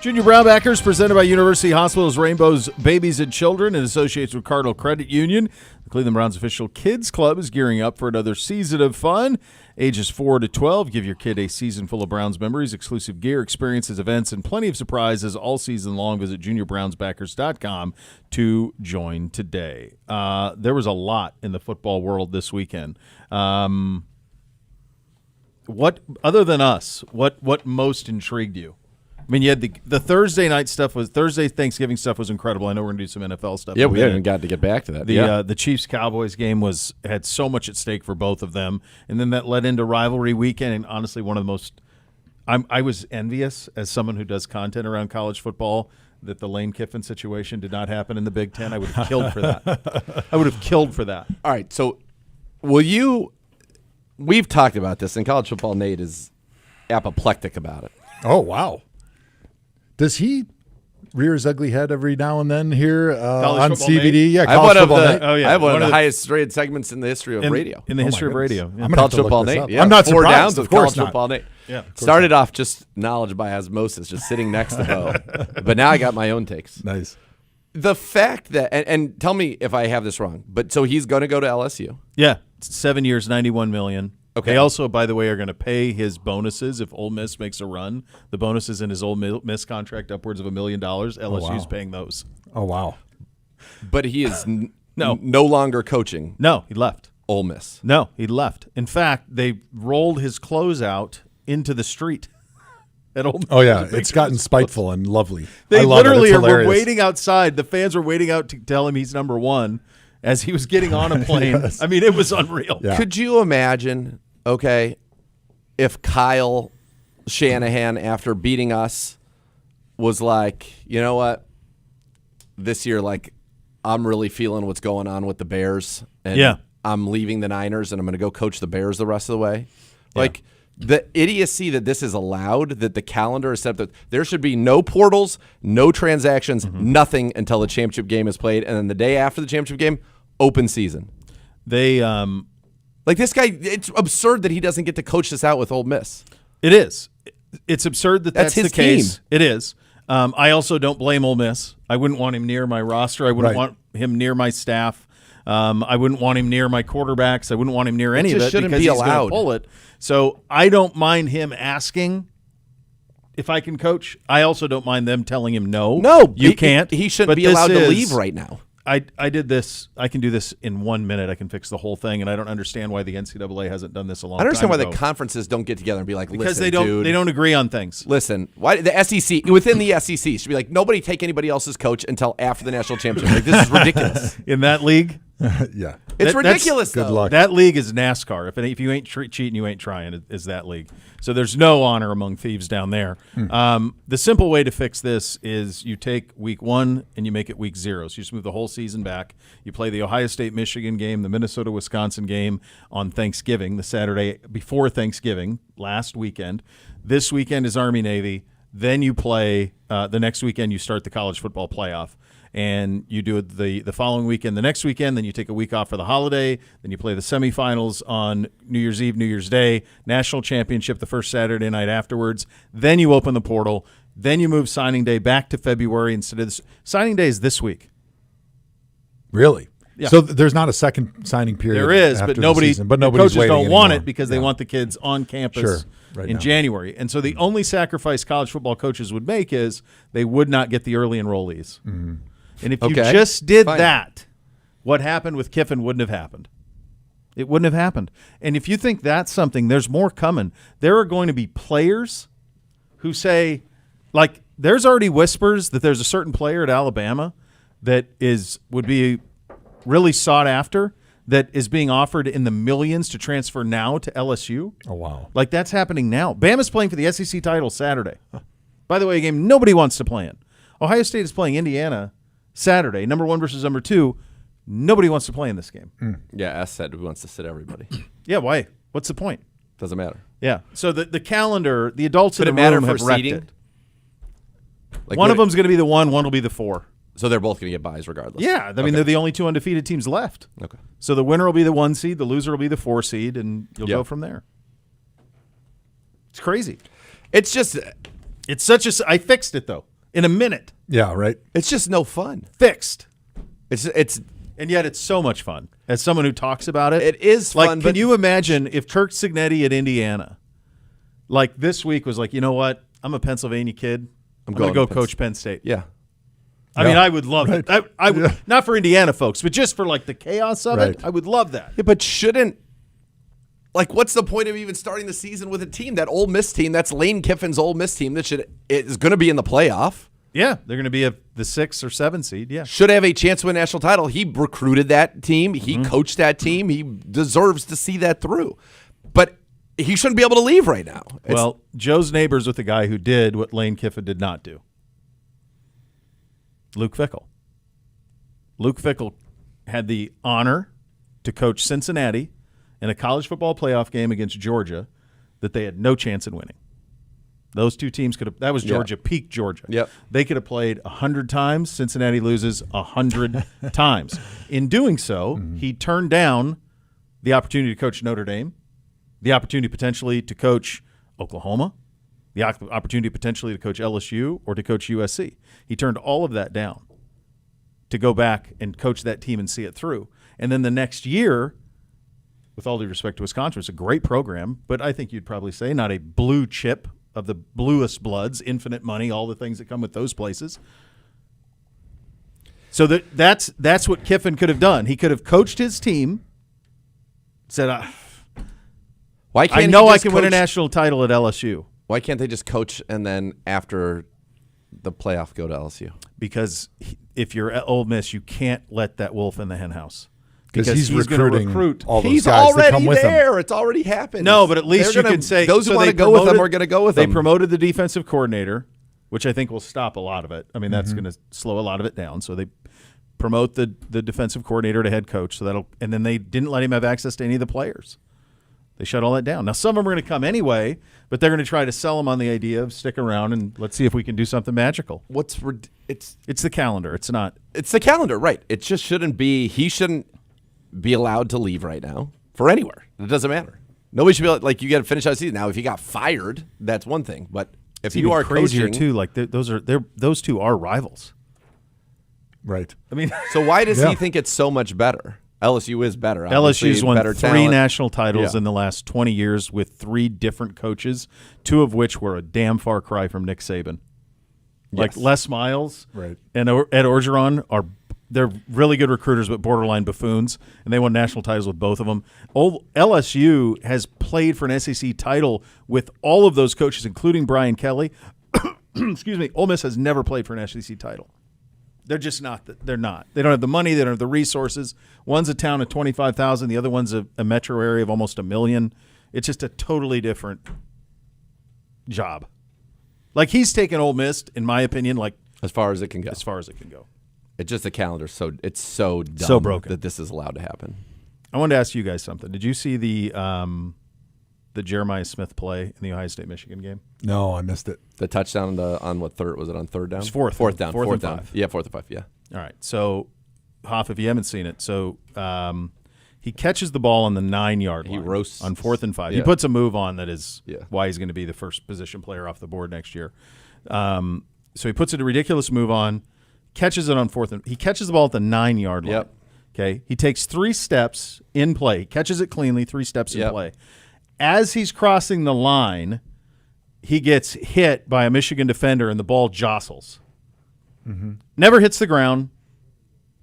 Junior Brownbackers presented by University Hospitals Rainbows Babies and Children in association with Cardinal Credit Union. The Cleveland Browns official kids club is gearing up for another season of fun. Ages 4 to 12. Give your kid a season full of Browns memories, exclusive gear, experiences, events, and plenty of surprises all season long. Visit juniorbrownsbackers.com to join today. There was a lot in the football world this weekend. What other than us? What most intrigued you? I mean, you had the Thursday night stuff Thursday Thanksgiving stuff was incredible. I know we're gonna do some NFL stuff. Yeah, we haven't got to get back to that. The Chiefs Cowboys game had so much at stake for both of them, and then that led into rivalry weekend. And honestly, one of the most I was envious as someone who does content around college football that the Lane Kiffin situation did not happen in the Big Ten. I would have killed for that. I would have killed for that. All right, so will you? We've talked about this, and College Football Nate is apoplectic about it. Oh wow. Does he rear his ugly head every now and then here on CBD? Nate? Yeah, I have one of the highest rated segments in the history of radio. In the history of radio. Yeah. College Football Nate. Yeah, I'm not 4 surprised. downs with Of course College not. Football Nate. Yeah, Started off just knowledge by osmosis, just sitting next to Bo. But now I got my own takes. Nice. The fact that, and tell me if I have this wrong, but so he's going to go to LSU. Yeah, 7 years, $91 million. Okay. They also, by the way, are going to pay his bonuses if Ole Miss makes a run. The bonuses in his Ole Miss contract upwards of $1 million. LSU's paying those. Oh wow. But he is no longer coaching. No, he left. Ole Miss. No, he left. In fact, they rolled his clothes out into the street at Ole Miss. Oh yeah, it's gotten spiteful and lovely. They I love literally it. It's were hilarious. waiting outside. The fans were waiting out to tell him he's number one as he was getting on a plane. Yes. I mean, it was unreal. Yeah. Could you imagine, if Kyle Shanahan, after beating us, was like, you know what, this year, I'm really feeling what's going on with the Bears, and I'm leaving the Niners, and I'm going to go coach the Bears the rest of the way. Like, the idiocy that this is allowed, that the calendar is set up, that there should be no portals, no transactions, nothing until the championship game is played, and then the day after the championship game, open season. They this guy, it's absurd that he doesn't get to coach this out with Ole Miss. It is. It's absurd that that's his the case. team. It is. I also don't blame Ole Miss. I wouldn't want him near my roster. I wouldn't want him near my staff. I wouldn't want him near my quarterbacks. I wouldn't want him near any of it shouldn't because be he's going allowed. to pull it. So I don't mind him asking if I can coach. I also don't mind them telling him no. No, you can't. He shouldn't But be this allowed to is- leave right now. I did this. I can do this in 1 minute. I can fix the whole thing, and I don't understand why the NCAA hasn't done this a long time I understand why ago. the conferences don't get together and be like, Because listen, they don't dude, they don't agree on things. Listen, why the SEC within the SEC should be like, nobody take anybody else's coach until after the national championship. Like, this is ridiculous. In that league, Yeah. It's ridiculous. Good though. luck. that league is NASCAR. If you ain't cheating, you ain't trying. Is that league? So there's no honor among thieves down there. The simple way to fix this is you take week 1 and you make it week 0. So you just move the whole season back. You play the Ohio State-Michigan game, the Minnesota-Wisconsin game on Thanksgiving, the Saturday before Thanksgiving, last weekend. This weekend is Army-Navy. Then you play the next weekend. You start the college football playoff. And you do it the following weekend, the next weekend, then you take a week off for the holiday, then you play the semifinals on New Year's Eve, New Year's Day, national championship the first Saturday night afterwards, then you open the portal, then you move signing day back to February instead of this. Signing day is this week. Really? Yeah. So there's not a second signing period. There is, after but nobody, the season, but the nobody's coaches waiting don't want anymore. it because they want the kids on campus Sure, right in now. January. And so the only sacrifice college football coaches would make is they would not get the early enrollees. Mm-hmm. And if you Okay, just did fine. that, what happened with Kiffin wouldn't have happened. It wouldn't have happened. And if you think that's something, there's more coming. There are going to be players who say, like, there's already whispers that there's a certain player at Alabama that would be really sought after that is being offered in the millions to transfer now to LSU. Oh, wow. Like, that's happening now. Bama's playing for the SEC title Saturday. By the way, a game nobody wants to play in. Ohio State is playing Indiana Saturday, number 1 versus number 2. Nobody wants to play in this game. Yeah, S said who wants to sit everybody. Yeah, why? What's the point? Doesn't matter. Yeah. So the calendar, the adults Could in it the matter room for have wrecked seeding? it. Like, One would of them's going to be the 1 will be the 4. So they're both going to get buys regardless. Yeah, I mean, they're the only 2 undefeated teams left. Okay. So the winner will be the 1 seed, the loser will be the 4 seed, and you'll Yep. go from there. It's crazy. It's just It's such a. I fixed it though. in a minute. Yeah, right. It's just no fun. Fixed. It's And yet it's so much fun. As someone who talks about it, It is like, fun, can but- you imagine if Kirk Cignetti at Indiana, like this week, was like, you know what? I'm a Pennsylvania kid. I'm going to go coach Penn State. Yeah. I mean, I would love it. I would, not for Indiana folks, but just for like the chaos of Right. it, I would love that. Yeah, but shouldn't like what's the point of even starting the season with a team, that Ole Miss team, that's Lane Kiffin's Ole Miss team that is going to be in the playoff? Yeah, they're going to be the 6 or 7 seed. Yeah, Should have a chance to win a national title. He recruited that team. He coached that team. He deserves to see that through. But he shouldn't be able to leave right now. Well, Joe's neighbors with the guy who did what Lane Kiffin did not do. Luke Fickell. Luke Fickell had the honor to coach Cincinnati in a college football playoff game against Georgia that they had no chance in winning. Those two teams could have – that was Georgia, peak Georgia. Yep. They could have played 100 times. Cincinnati loses 100 times. In doing so, he turned down the opportunity to coach Notre Dame, the opportunity potentially to coach Oklahoma, the opportunity potentially to coach LSU or to coach USC. He turned all of that down to go back and coach that team and see it through. And then the next year, with all due respect to Wisconsin, it's a great program, but I think you'd probably say not a blue chip of the bluest bloods, infinite money, all the things that come with those places. So that's what Kiffin could have done. He could have coached his team, said, why can't I know he I just can win a coach- national title at LSU. Why can't they just coach and then after the playoff go to LSU? Because if you're at Ole Miss, you can't let that wolf in the hen house. Because he's gonna recruiting recruit. all those He's guys that already come with him. there. It's already happened. No, but at least They're you can say those who so want they to go with them promoted- are going to go with They them. promoted the defensive coordinator, which I think will stop a lot of it. I mean, that's going to slow a lot of it down. So they promote the defensive coordinator to head coach. And then they didn't let him have access to any of the players. They shut all that down. Now some of them are going to come anyway, but they're going to try to sell them on the idea of stick around and let's see if we can do something magical. It's the calendar. It's not. It's the calendar, right? It just shouldn't be. He shouldn't be allowed to leave right now for anywhere. It doesn't matter. Nobody should be like you got to finish out the season. Now, if he got fired, that's one thing. But if you are crazier coaching, too, like those two are rivals. Right. I mean, so why does Yeah. he think it's so much better? LSU is better. Obviously, LSU's won better 3 talent. national titles Yeah. in the last 20 years with 3 different coaches, 2 of which were a damn far cry from Nick Saban. Like Yes. Les Miles Right. and Ed Orgeron they're really good recruiters but borderline buffoons, and they won national titles with both of them. LSU has played for an SEC title with all of those coaches, including Brian Kelly. Excuse me. Ole Miss has never played for an SEC title. They're just not. They're not. They don't have the money. They don't have the resources. One's a town of 25,000. The other one's a metro area of almost 1 million. It's just a totally different job. Like he's taken Ole Miss, in my opinion, like as far as it can go. as far as it can go. It's just the calendar. So it's so dumb So broken that this is allowed to happen. I wanted to ask you guys something. Did you see the Jeremiah Smith play in the Ohio State-Michigan game? No, I missed it. The touchdown on what third was it on third down? It's fourth. Fourth down. Fourth and down. 5. Yeah, 4th and 5. Yeah. All right. So, Hoff, if you haven't seen it, so he catches the ball on the 9-yard line. He roasts on 4th and 5. Yeah. He puts a move on that is Yeah. why he's going to be the first position player off the board next year. So he puts a ridiculous move on, catches it on 4th and he catches the ball at the 9-yard line. Yep. Okay. He takes 3 steps in play. He catches it cleanly, 3 steps in Yep. play. As he's crossing the line, he gets hit by a Michigan defender and the ball jostles. Never hits the ground,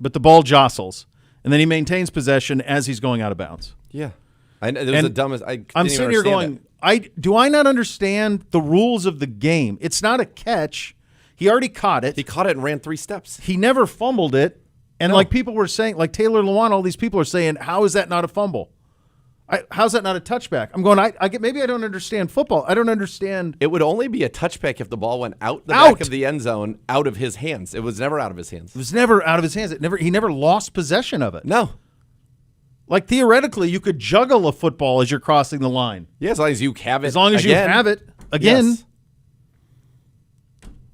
but the ball jostles. And then he maintains possession as he's going out of bounds. Yeah. It was the dumbest. I'm sitting here going, do I not understand the rules of the game? It's not a catch. He already caught it. He caught it and ran 3 steps. He never fumbled it. And like people were saying, like Taylor Lewan, all these people are saying, how is that not a fumble? How's that not a touchback? I'm going, I get, maybe I don't understand football. I don't understand. It would only be a touchback if the ball went out the back of the end zone, out of his hands. It was never out of his hands. It was never out of his hands. He never lost possession of it. No. Like theoretically, you could juggle a football as you're crossing the line. Yeah, as long as you have it. As long as you have it again. Yes.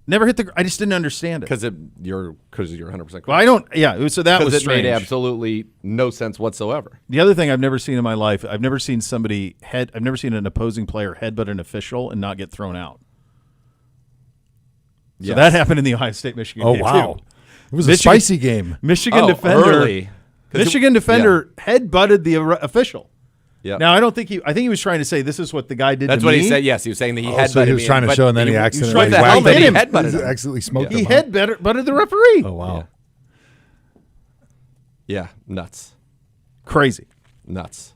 Never hit the. I just didn't understand it. Because you're 100% correct. Well, I don't. Yeah. So that was it strange. made absolutely no sense whatsoever. The other thing I've never seen in my life, I've never seen an opposing player headbutt an official and not get thrown out. So that happened in the Ohio State-Michigan game, wow. too. It was a spicy game. Michigan defender early. head-butted the official. Yeah. Now, I think he was trying to say this is what the guy did That's to what me. he said. Yes, he was saying that he headbutted so he was trying to show, and then he accidentally with the helmet, he headbutted him. Accidentally smoked him. He head-butted the referee. Oh, wow. Yeah, nuts. Crazy. Nuts.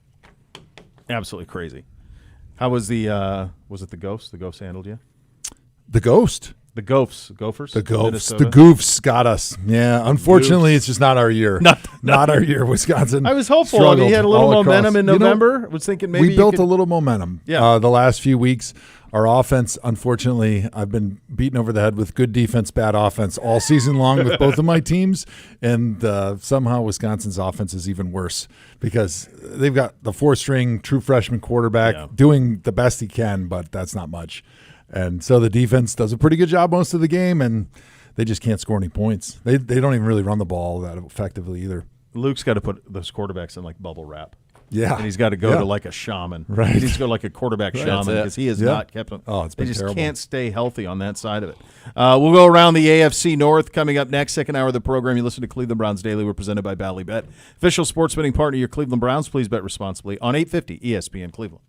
Absolutely crazy. How was was it the Ghosts? The Ghosts handled you? The Ghost. The Gophers. The Gophs. Minnesota? The Goofs got us. Yeah, unfortunately, it's just not our year. Not our year, Wisconsin. I was hopeful. I mean, he had a little momentum in November. I was thinking maybe we built a little momentum. Yeah. The last few weeks, our offense, unfortunately, I've been beaten over the head with good defense, bad offense all season long with both of my teams, and somehow Wisconsin's offense is even worse because they've got the four-string true freshman quarterback doing the best he can, but that's not much. And so the defense does a pretty good job most of the game, and they just can't score any points. They don't even really run the ball that effectively either. Luke's got to put those quarterbacks in like bubble wrap. Yeah. And he's got to go to like a shaman. Right. He needs to go like a quarterback shaman because he has not kept them. Oh, it's been They just terrible. can't stay healthy on that side of it. We'll go around the AFC North coming up next. Second hour of the program. You listen to Cleveland Browns Daily. We're presented by Ballybet. Official sports betting partner, your Cleveland Browns. Please bet responsibly on 850 ESPN Cleveland.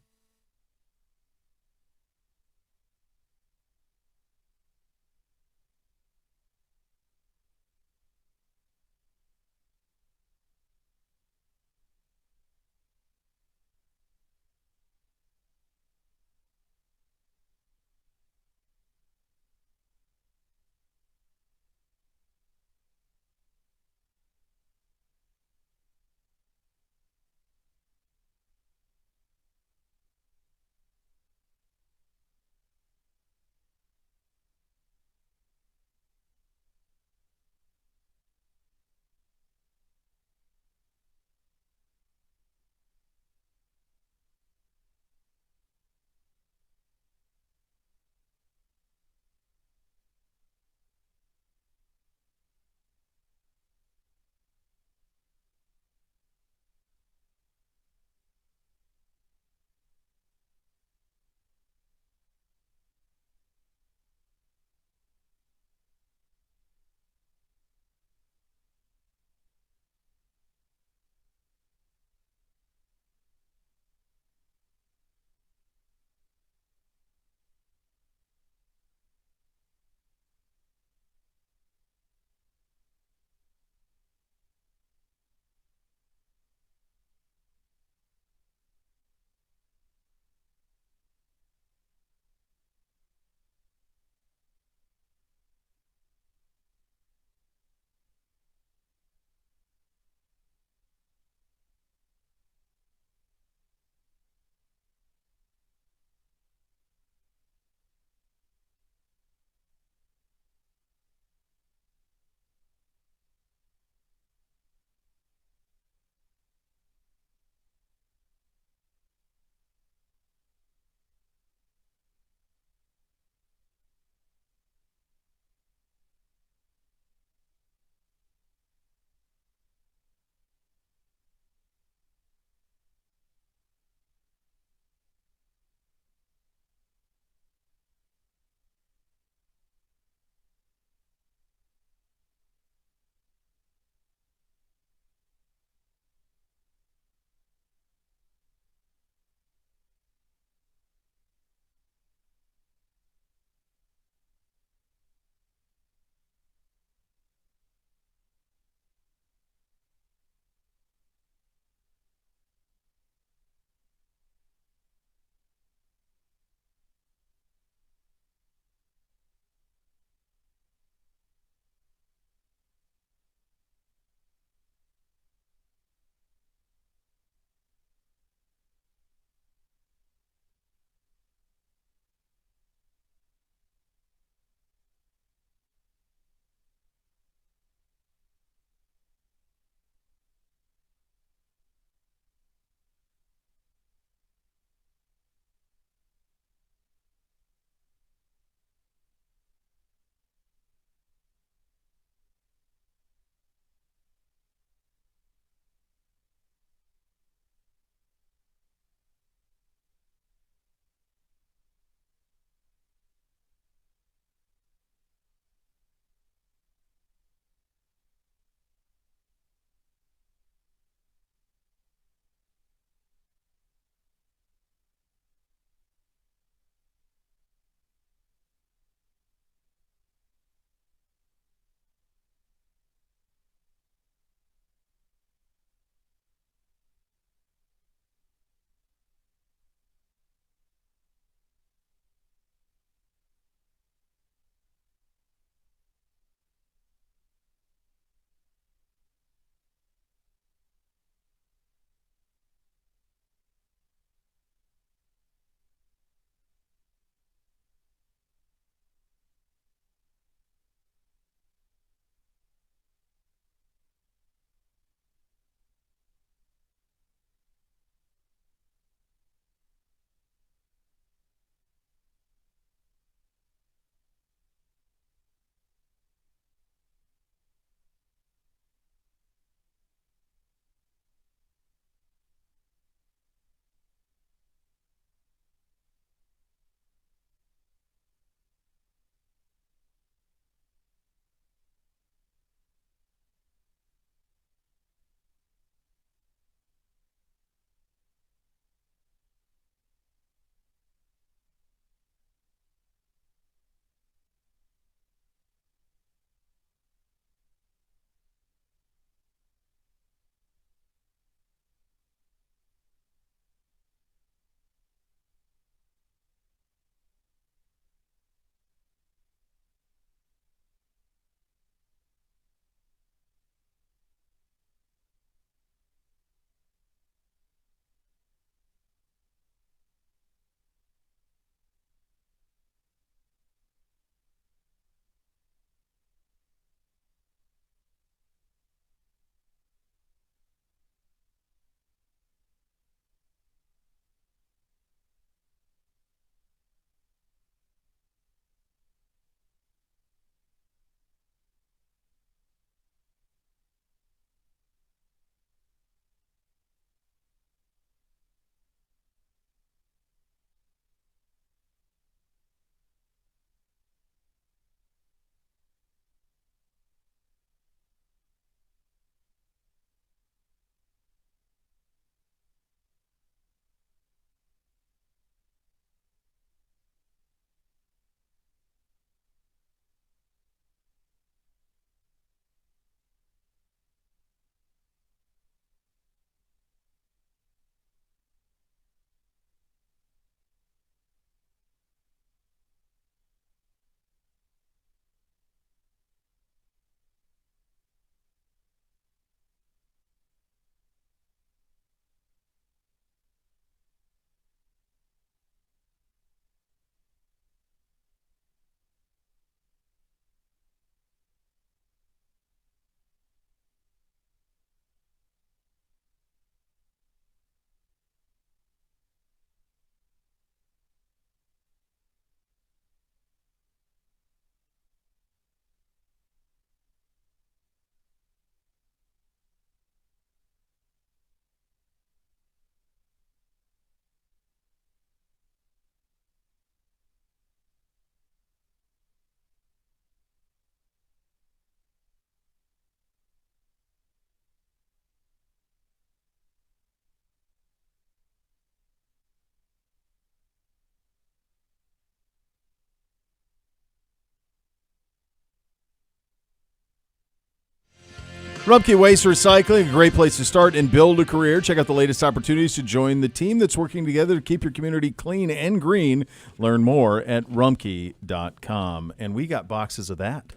Rumpke Waste Recycling, a great place to start and build a career. Check out the latest opportunities to join the team that's working together to keep your community clean and green. Learn more at rumpke.com. And we got boxes of that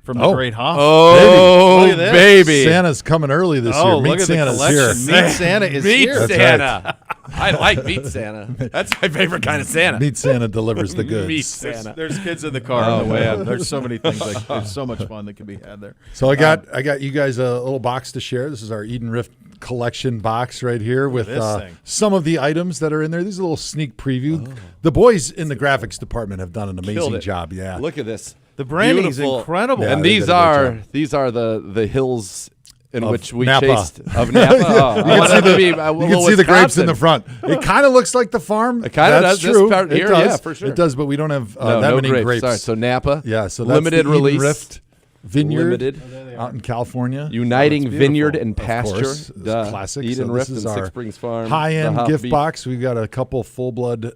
from the great HOF. Oh, look at this. baby. Santa's coming early this year. Look Meat at Santa's the here. collection. Meat Santa is Meat here. Santa. I like Meat Santa. That's my favorite kind of Santa. Meat Santa delivers the goods. Meat Santa. There's kids in the car on the way up. There's so many things. There's so much fun that can be had there. So I got you guys a little box to share. This is our Eden Rift collection box right here with some of the items that are in there. These are a little sneak preview. The boys in the graphics department have done an amazing job. Yeah, look at this. The branding's Beautiful. incredible. And these are the hills in which we Napa. chased of Napa. You can see the grapes in the front. It kind of looks like the farm. It kind of does. True. This part here, it does. yeah, for sure. It does, but we don't have no many grapes. Sorry, so Napa. Yeah, so that's limited the Eden release. Rift Vineyard Limited. out in California. Uniting Vineyard and Of Pasture. course. It's Duh. classic. Eden So Rift this is and Six our Springs Farm. high-end the HOF gift beef. box. We've got a couple full-blood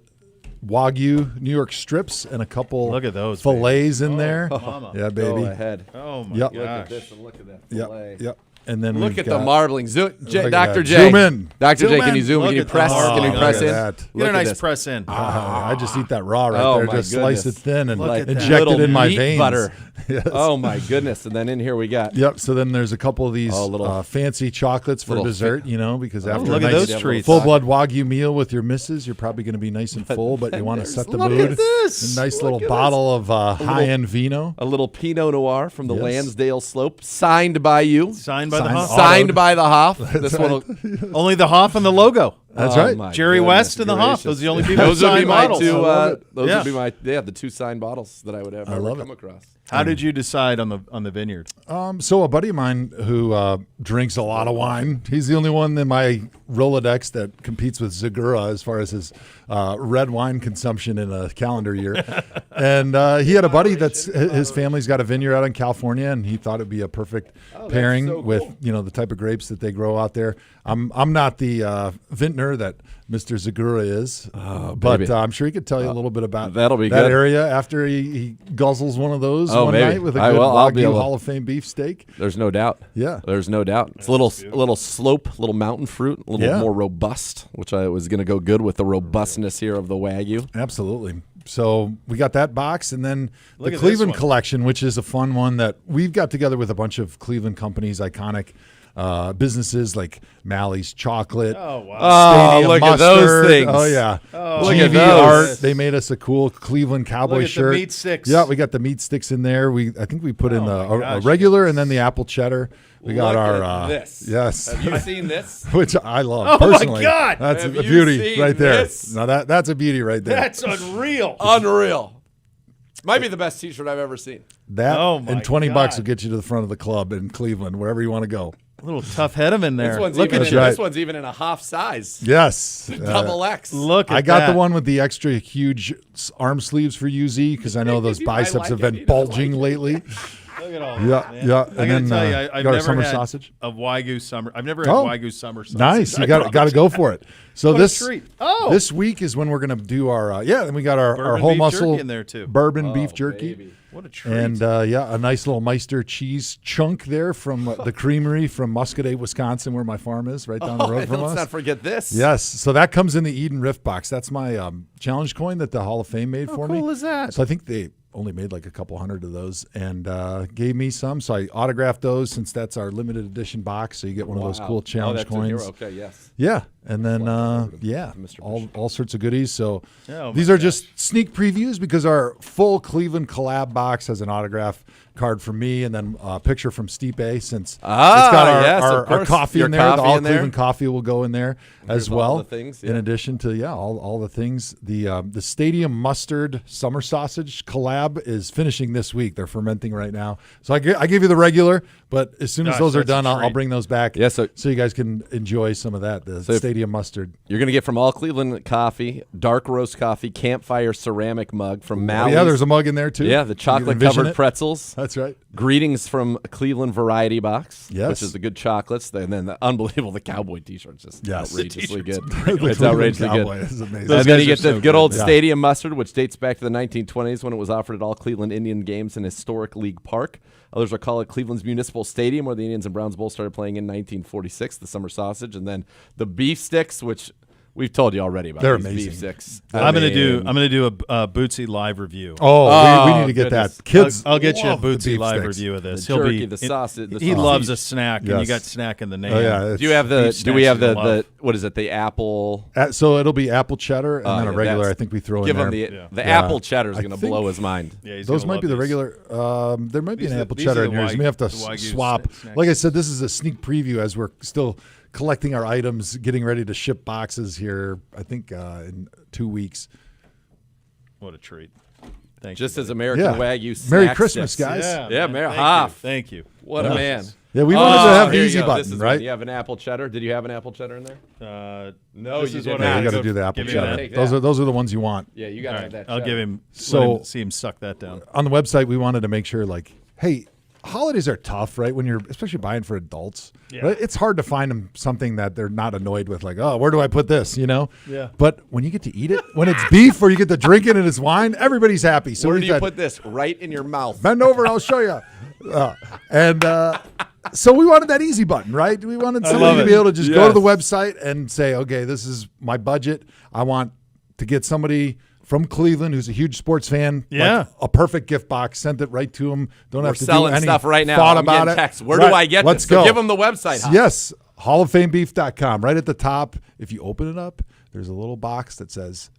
Wagyu New York strips and a couple Look at those, fillets in there. Mama. Yeah, baby. Go ahead. Oh, my Yep. gosh. Look at this and look at that fillet. Yep. And then Look we've at got, the marbling. Look at Dr. that. J. Zoom in. Dr. J, Zoom can you in. zoom? Look Can you at the press? Can you marbling. press Look in? at that. Get Look a at nice this. press in. I just eat that raw right Oh, there. my Just slice it goodness. thin and Look at that. inject Little it in my meat veins. butter. Yes. Oh, my goodness. And then in here we got. Yep. So then there's a couple of these little- fancy chocolates for little dessert, because after look a at nice those treats. full-blood Wagyu meal with your missus, you're probably going to be nice and full, but you want to set the look mood. at this. A nice Look little at bottle of high-end vino. A little Pinot Noir from the Yes. Lansdale Slope, signed by you. Signed by the Signed HOF. Signed by the HOF. This one. Only the HOF and the logo. That's Oh, right. my Jerry goodness West and the HOF. gracious. Those are the only people who Those would be sign my bottles. two. I love it. Those Yeah. would be the two signed bottles that I would ever love come it. across. How did you decide on the vineyard? So a buddy of mine who drinks a lot of wine, he's the only one in my Rolodex that competes with Zagura as far as his red wine consumption in a calendar year. And he had a buddy his family's got a vineyard out in California, and he thought it'd be a perfect pairing so with cool. the type of grapes that they grow out there. I'm not the vintner that Mr. Zagura is, but baby. I'm sure he could tell you a little bit about That'll be that good. area after he guzzles one of those one maybe. night with a I good will. I'll be Wagyu able to- Hall of Fame beef steak. There's no doubt. Yeah. There's no doubt. It's a little slope, little mountain fruit, a little more robust, which I was going to go good with the robustness here of the Wagyu. Absolutely. So we got that box, and then Look the at Cleveland this one. collection, which is a fun one that we've got together with a bunch of Cleveland companies, iconic businesses like Mally's Chocolate. Oh, wow. Oh, Stadium look at Mustard. those things. Oh, yeah. Look at GV those. Art. They made us a cool Cleveland Cowboy Look at the shirt. meat sticks. Yeah, we got the meat sticks in there. I think we put in my a gosh. regular and then the apple cheddar. We got Look our at this. Yes. Have you seen this? Which I love Oh, my personally. God. That's Have a you beauty seen right there. this? Now that's a beauty right there. That's unreal. Unreal. Might be the best T-shirt I've ever seen. That Oh, my and $20 God. will get you to the front of the club in Cleveland, wherever you want to go. A little tough head him in there. This one's Look even at in, you. right. this one's even in a HOF size. Yes. Double X. Look at I got that. the one with the extra huge arm sleeves for UZ because I know those You might biceps like have it. been You don't bulging like lately. Look at all Yeah, that, man. yeah. I And gotta then tell you, I've got our never summer had sausage. a Wagyu summer. I've never had Oh, Wagyu summer sausage. Nice. You I got promise to go for it. So What a this treat. Oh. this week is when we're going to do our and we got our Bourbon whole beef muscle jerky in there, too. bourbon beef jerky. baby. What a treat. And a nice little Meister cheese chunk there from the creamery from Muscadet, Wisconsin, where my farm is, right down the road from Let's us. not forget this. Yes, so that comes in the Eden Rift box. That's my challenge coin that the Hall of Fame made for me. cool is that? So I think they only made like a couple hundred of those and gave me some. So I autographed those since that's our limited edition box. So you get one of those Wow. cool challenge that's in here. coins. Okay, yes. Yeah, and then Mr. all sorts of goodies. So Oh, these my are just sneak previews because our full Cleveland collab box has an autograph card from me and then a picture from Stipe since it's got our course. coffee Your in there. coffee The All in there. Cleveland coffee will go in there as There's all well. the things, In yeah. addition to all the things, the Stadium Mustard Summer Sausage collab is finishing this week. They're fermenting right now. So I gave you the regular, but as soon as Gosh, those are that's a done, I'll treat. bring those back. Yeah, so you guys can enjoy some of that. The So if- Stadium Mustard. You're going to get from All Cleveland Coffee, dark roast coffee, campfire ceramic mug from Mally's. Yeah, there's a mug in there too. Yeah, You the can envision chocolate-covered it. pretzels. That's That's right. Greetings from Cleveland Variety Box, Yes. which is the good chocolates. And then the unbelievable, the Cowboy T-shirt's just Yes. outrageously good. The It's outrageously Cowboy good. is amazing. And then you get so the good old Yeah. stadium mustard, which dates back to the 1920s when it was offered at all Cleveland Indian games in historic League Park. Others recall it Cleveland's Municipal Stadium, where the Indians and Browns both started playing in 1946, the summer sausage. And then the beef sticks, which we've told you already about. They're these amazing. beef sticks. I'm gonna do a Bootsy live review. Oh, we need to get goodness. that. Kids, I'll get you a love the Bootsy beef live sticks. review of this. The jerky, the sausage, the He sausage. loves a snack, and you Yes. got snack in the name. Oh yeah, Do you have the? Beef Do we snacks have you're the? gonna love. What is it? The apple. So it'll be apple cheddar and then a yeah, regular. that's- I think we throw Give in him there. the Yeah. apple cheddar is I going to think- blow his mind. Yeah, he's Those gonna might be love the these. regular. There might be These an are- apple these are cheddar the in yours. Wagyu- We have to the Wagyu swap. snacks. Like I said, this is a sneak preview as we're still collecting our items, getting ready to ship boxes here. I think in 2 weeks. What a treat! Thank Just you. as American Yeah. Wagyu. Snack Merry Christmas, sticks. guys. Yeah, man. Merry Thank HOF. you. Thank you. What a man. Yeah, we wanted to have the here you easy go. button, This is right? one. You have an apple cheddar. Did you have an apple cheddar in there? No, this you is did what not. Yeah, you got to go- do the apple give me cheddar. that. Those are the ones you want. Yeah, you got to All have right, that. I'll cheddar. give him. So- see him suck that down. On the website, we wanted to make sure, like, hey, holidays are tough, right? When you're especially buying for adults, Yeah. right? It's hard to find them something that they're not annoyed with, like, oh, where do I put this? You know? Yeah. But when you get to eat it, when it's beef or you get to drink it and it's wine, everybody's happy. So Where we've do you got- put this? Right in your mouth. Bend over, I'll show you. So we wanted that easy button, right? We wanted somebody love to it. be able to just go to the Yes. website and say, okay, this is my budget. I want to get somebody from Cleveland who's a huge sports fan. Yeah. like a perfect gift box. Sent it right to them. Don't We're have to selling do any stuff right now. thought I'm about getting it. texts. Where Right. do I get Let's this? go. So give them the website. Huh? Yes, halloffamebeef.com. Right at the top, if you open it up, there's a little box that says,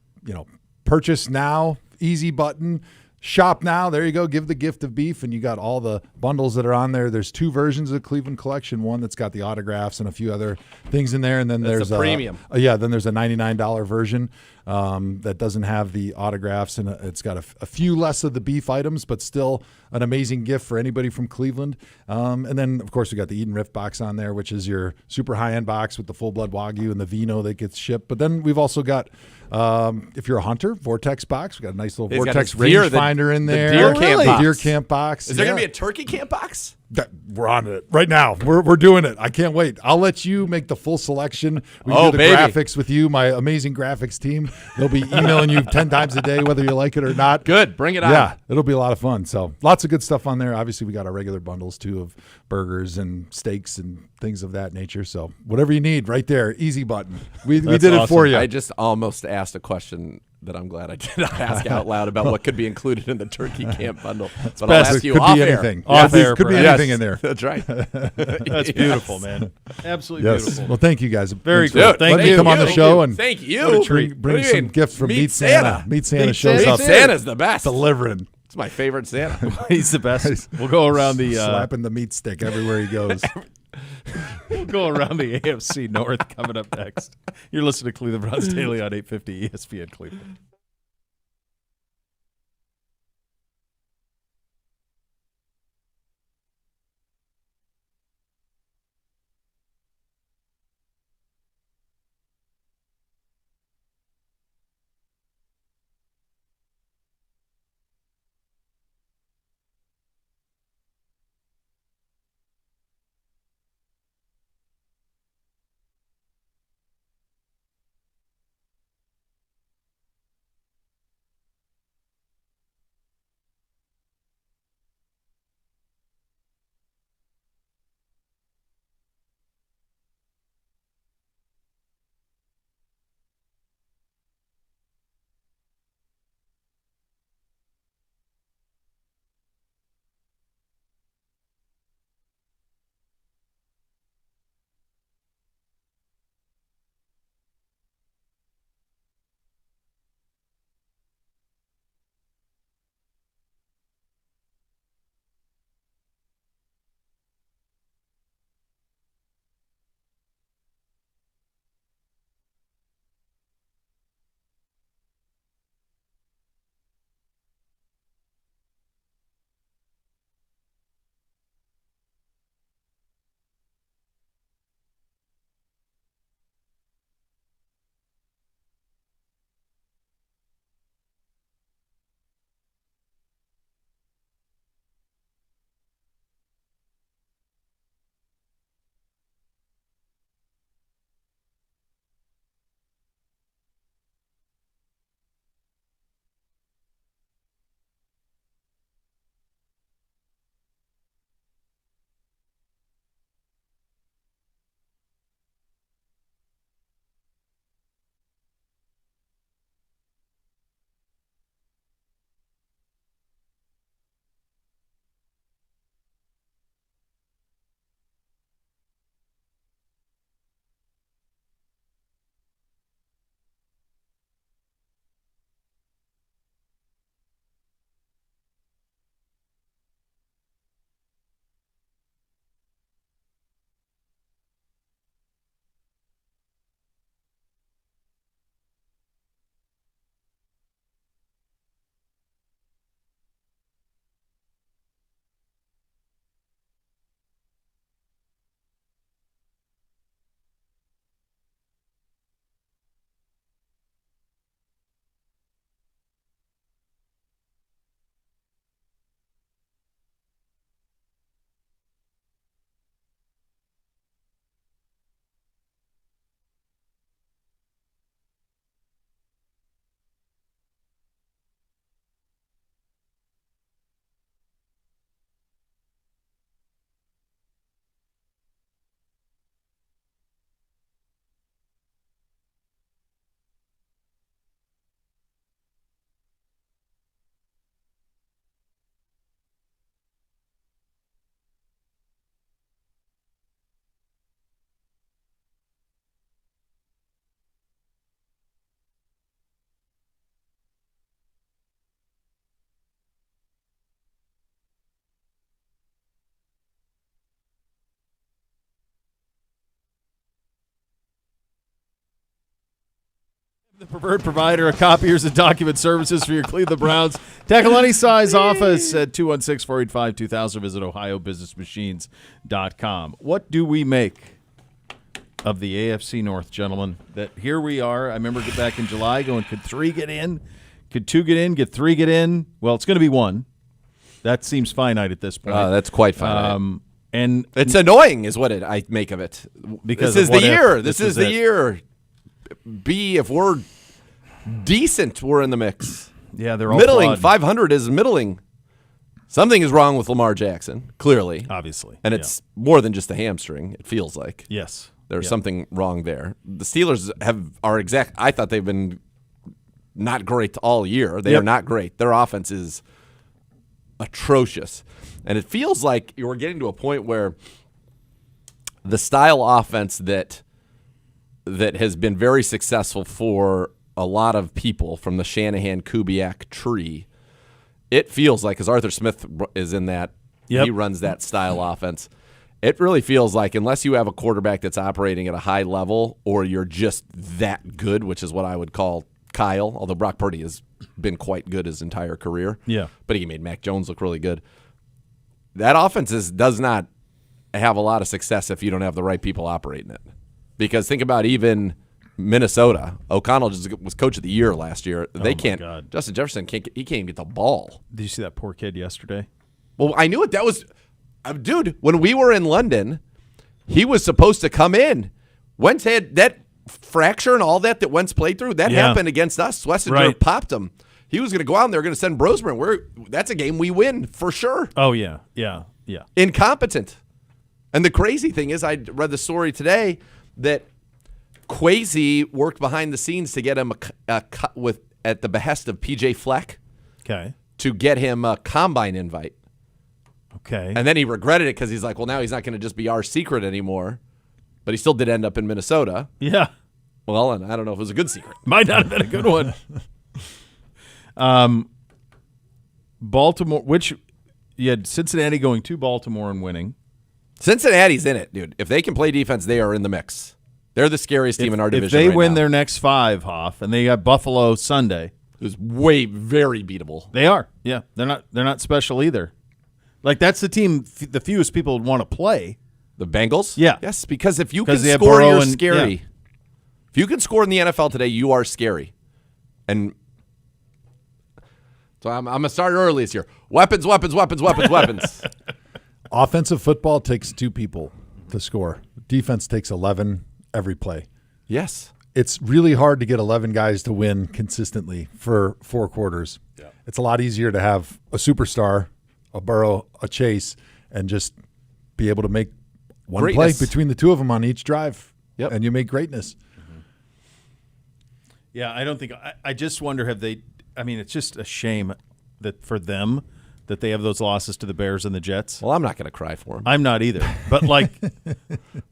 purchase now, easy button, shop now. There you go. Give the gift of beef, and you got all the bundles that are on there. There's 2 versions of the Cleveland collection. One that's got the autographs and a few other things in there, and then That's there's a premium. Then there's a $99 version that doesn't have the autographs, and it's got a few less of the beef items, but still an amazing gift for anybody from Cleveland. And then, of course, we got the Eden Rift box on there, which is your super high-end box with the full-blood Wagyu and the vino that gets shipped. But then we've also got, if you're a hunter, Vortex box. We got a nice little He's got Vortex his deer, rangefinder in the there. deer camp The box. deer camp box. Is there going to be a turkey camp box? We're on it right now. We're doing it. I can't wait. I'll let you make the full selection. We Oh, do the baby. graphics with you, my amazing graphics team. They'll be emailing you 10 times a day, whether you like it or not. Good. Bring it on. Yeah, it'll be a lot of fun. So lots of good stuff on there. Obviously, we got our regular bundles too of burgers and steaks and things of that nature. So whatever you need, right there, easy button. We did it for you. I just almost asked a question that I'm glad I did not ask out loud about what could be included in the turkey camp bundle. But I'll best. ask you Could off be air. anything. Off air, Could be perhaps. anything in there. That's right. That's beautiful, man. Absolutely Yes. beautiful. Well, thank you guys. Very Thanks cool. for Thank letting you. me come on the Thank show you. and Thank you. What a treat. bring What do you some mean? gifts from Meet Meet Santa. Santa. Meet Santa Meet shows Santa. up Santa's the best. delivering, It's my favorite Santa. He's the best. We'll go around the slapping the meat stick everywhere he goes. we'll go around the AFC North coming up next. You're listening to Cleveland Browns Daily on 850 ESPN Cleveland. The preferred provider of copiers and document services for your Cleveland Browns. Tackle any size office at 216-485-2000. Visit ohiobusinessmachines.com. What do we make of the AFC North, gentlemen? That here we are. I remember back in July going, could 3 get in? Could 2 get in? Could 3 get in? Well, it's going to be 1. That seems finite at this point. That's quite finite. And it's annoying is what I make of it. Because this is the year. This is the year. B, if we're decent, we're in the mix. Yeah, they're all middling. flawed. 500 is middling. Something is wrong with Lamar Jackson, clearly. Obviously. And it's more than just a hamstring, it feels like. Yes. There's something wrong there. The Steelers I thought they've been not great all year. They are not great. Their offense is atrocious. And it feels like you're getting to a point where the style offense that has been very successful for a lot of people from the Shanahan-Kubiak tree, it feels like, because Arthur Smith is in that, he runs that style offense, it really feels like unless you have a quarterback that's operating at a high level or you're just that good, which is what I would call Kyle, although Brock Purdy has been quite good his entire career. Yeah. But he made Mac Jones look really good. That offense does not have a lot of success if you don't have the right people operating it. Because think about even Minnesota. O'Connell was coach of the year last year. They can't. God. Justin Jefferson can't even get the ball. Did you see that poor kid yesterday? Well, I knew it. That was, dude. When we were in London, he was supposed to come in. Wentz had that fracture and all that Wentz played through. That happened against us. Schlesinger popped him. He was going to go out and they're going to send Brosman. That's a game we win for sure. Oh yeah. Incompetent. And the crazy thing is, I read the story today that Kwesi worked behind the scenes to get him a cut at the behest of PJ Fleck. Okay. To get him a combine invite. Okay. And then he regretted it because he's like, well, now he's not going to just be our secret anymore. But he still did end up in Minnesota. Yeah. Well, and I don't know if it was a good secret. Might not have been a good one. Baltimore, which you had Cincinnati going to Baltimore and winning. Cincinnati's in it, dude. If they can play defense, they are in the mix. They're the scariest team in our division. If they right win now. their next 5, Hoff, and they got Buffalo Sunday, who's very beatable. They are. Yeah, they're not special either. Like that's the team the fewest people would want to play. The Bengals? Yeah. Yes, because if you can they have score, Burrow you're and- scary. yeah. If you can score in the NFL today, you are scary. And so I'm going to start early this year. Weapons. Offensive football takes 2 people to score. Defense takes 11 every play. Yes. It's really hard to get 11 guys to win consistently for 4 quarters. Yeah. It's a lot easier to have a superstar, a Burrow, a Chase, and just be able to make one Greatness. play between the 2 of them on each drive. Yep. And you make greatness. Yeah, I don't think I just wonder it's just a shame that for them that they have those losses to the Bears and the Jets. Well, I'm not going to cry for them. I'm not either. But those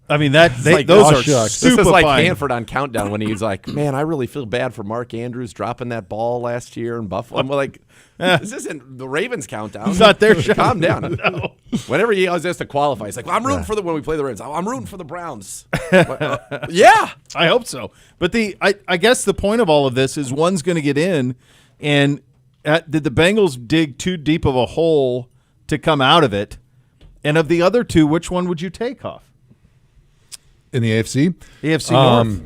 are This is like stupefying. Hanford on Countdown when he's like, man, I really feel bad for Mark Andrews dropping that ball last year in Buffalo. I'm like, this isn't the Ravens countdown. It's not their show. Calm down. No. Whenever he always has to qualify, he's like, well, I'm rooting for when we play the Ravens. I'm rooting for the Browns. Yeah. I hope so. But I guess the point of all of this is one's going to get in, and did the Bengals dig too deep of a hole to come out of it? And of the other 2, which one would you take off? In the AFC? AFC North.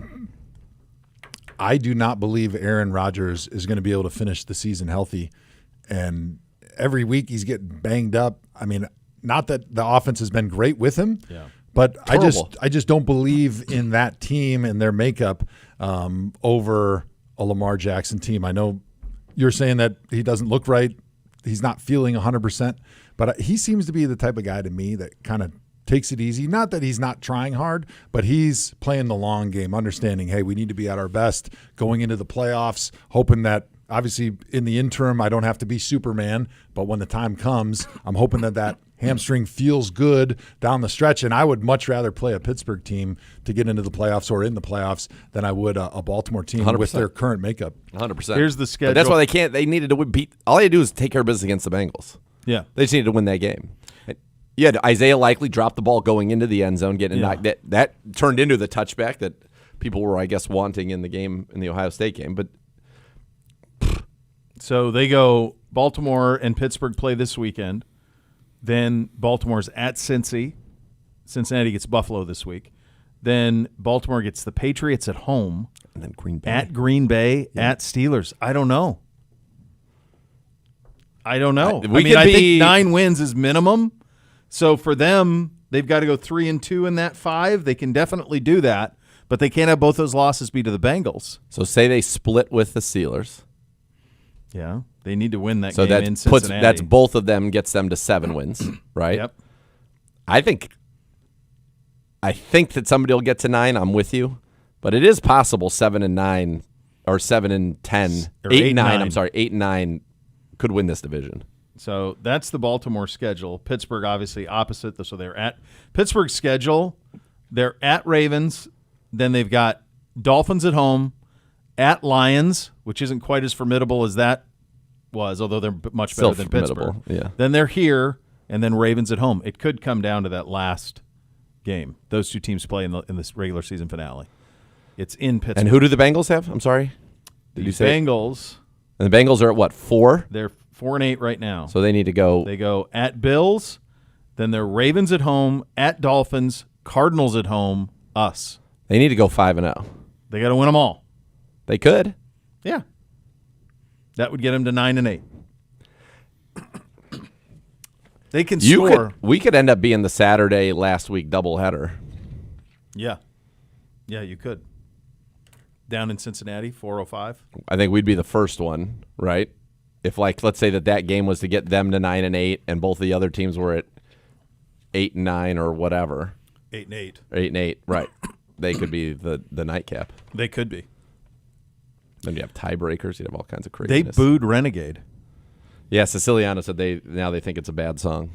I do not believe Aaron Rodgers is going to be able to finish the season healthy. And every week he's getting banged up. I mean, not that the offense has been great with him, but Terrible. I just don't believe in that team and their makeup over a Lamar Jackson team. I know you're saying that he doesn't look right. He's not feeling 100%, but he seems to be the type of guy to me that kind of takes it easy. Not that he's not trying hard, but he's playing the long game, understanding, hey, we need to be at our best going into the playoffs, hoping that obviously in the interim I don't have to be Superman, but when the time comes, I'm hoping that hamstring feels good down the stretch, and I would much rather play a Pittsburgh team to get into the playoffs or in the playoffs than I would a Baltimore team 100%. with their current makeup. 100%. Here's the schedule. But that's why they can't. They needed to beat. All they had to do is take care of business against the Bengals. Yeah. They just needed to win that game. Yeah, Isaiah likely dropped the ball going into the end zone, getting knocked. That turned into the touchback that people were, I guess, wanting in the Ohio State game. But so they go Baltimore and Pittsburgh play this weekend. Then Baltimore's at Cincy. Cincinnati gets Buffalo this week. Then Baltimore gets the Patriots at home. And then Green Bay. At Green Bay, at Steelers. I don't know. I think 9 wins is minimum. So for them, they've got to go 3-2 in that 5. They can definitely do that, but they can't have both those losses be to the Bengals. So say they split with the Steelers. Yeah, they need to win that so game that in Cincinnati. that's both of them gets them to 7 wins, right? Yep. I think that somebody will get to 9. I'm with you, but it is possible 7-9 or 7-10 or 8-9. 8-9. I'm sorry, 8-9 could win this division. So that's the Baltimore schedule. Pittsburgh obviously opposite. So they're at Pittsburgh's schedule. They're at Ravens. Then they've got Dolphins at home, at Lions, which isn't quite as formidable as that was, although they're much better than Pittsburgh. Yeah. Then they're here, and then Ravens at home. It could come down to that last game. Those two teams play in this regular season finale. It's in Pittsburgh. And who do the Bengals have? I'm sorry. Did you say Bengals? And the Bengals are at what, 4? They're 4-8 right now. So they need to go. They go at Bills, then they're Ravens at home, at Dolphins, Cardinals at home, us. They need to go 5-0. They got to win them all. They could. Yeah. That would get them to 9-8. They can score. We could end up being the Saturday last week doubleheader. Yeah. Yeah, you could. Down in Cincinnati, 4:05. I think we'd be the first one, right? If, let's say that game was to get them to 9-8 and both the other teams were at 8-9 or whatever. 8-8. 8-8, right. They could be the nightcap. They could be. Then you have tiebreakers. You have all kinds of They craziness. booed Renegade. Yeah, Siciliano said now they think it's a bad song.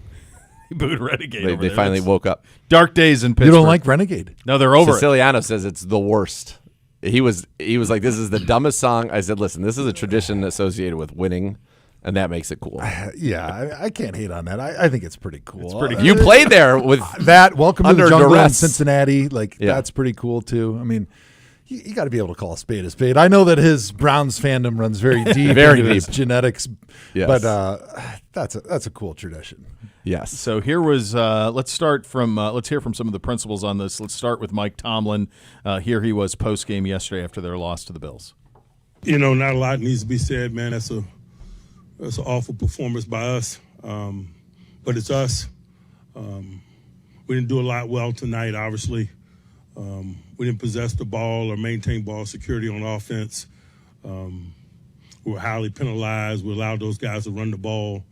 He booed Renegade. They finally woke up. Dark days in Pittsburgh. You don't like Renegade? No, they're over Siciliano says it's the worst. He was like, this is the dumbest song. I said, listen, this is a tradition associated with winning, and that makes it cool. Yeah, I can't hate on that. I think it's pretty cool. It's pretty cool. You played there with that. Welcome to the jungle in duress. Cincinnati. That's pretty cool too. I mean, you got to be able to call a spade a spade. I know that his Browns fandom runs very deep, Very into his deep. genetics, Yes. but that's a cool tradition. Yes. So here was let's hear from some of the principals on this. Let's start with Mike Tomlin. Here he was post game yesterday after their loss to the Bills. Not a lot needs to be said, man. That's an awful performance by us, but it's us. We didn't do a lot well tonight, obviously. We didn't possess the ball or maintain ball security on offense. We were highly penalized. We allowed those guys to run the ball.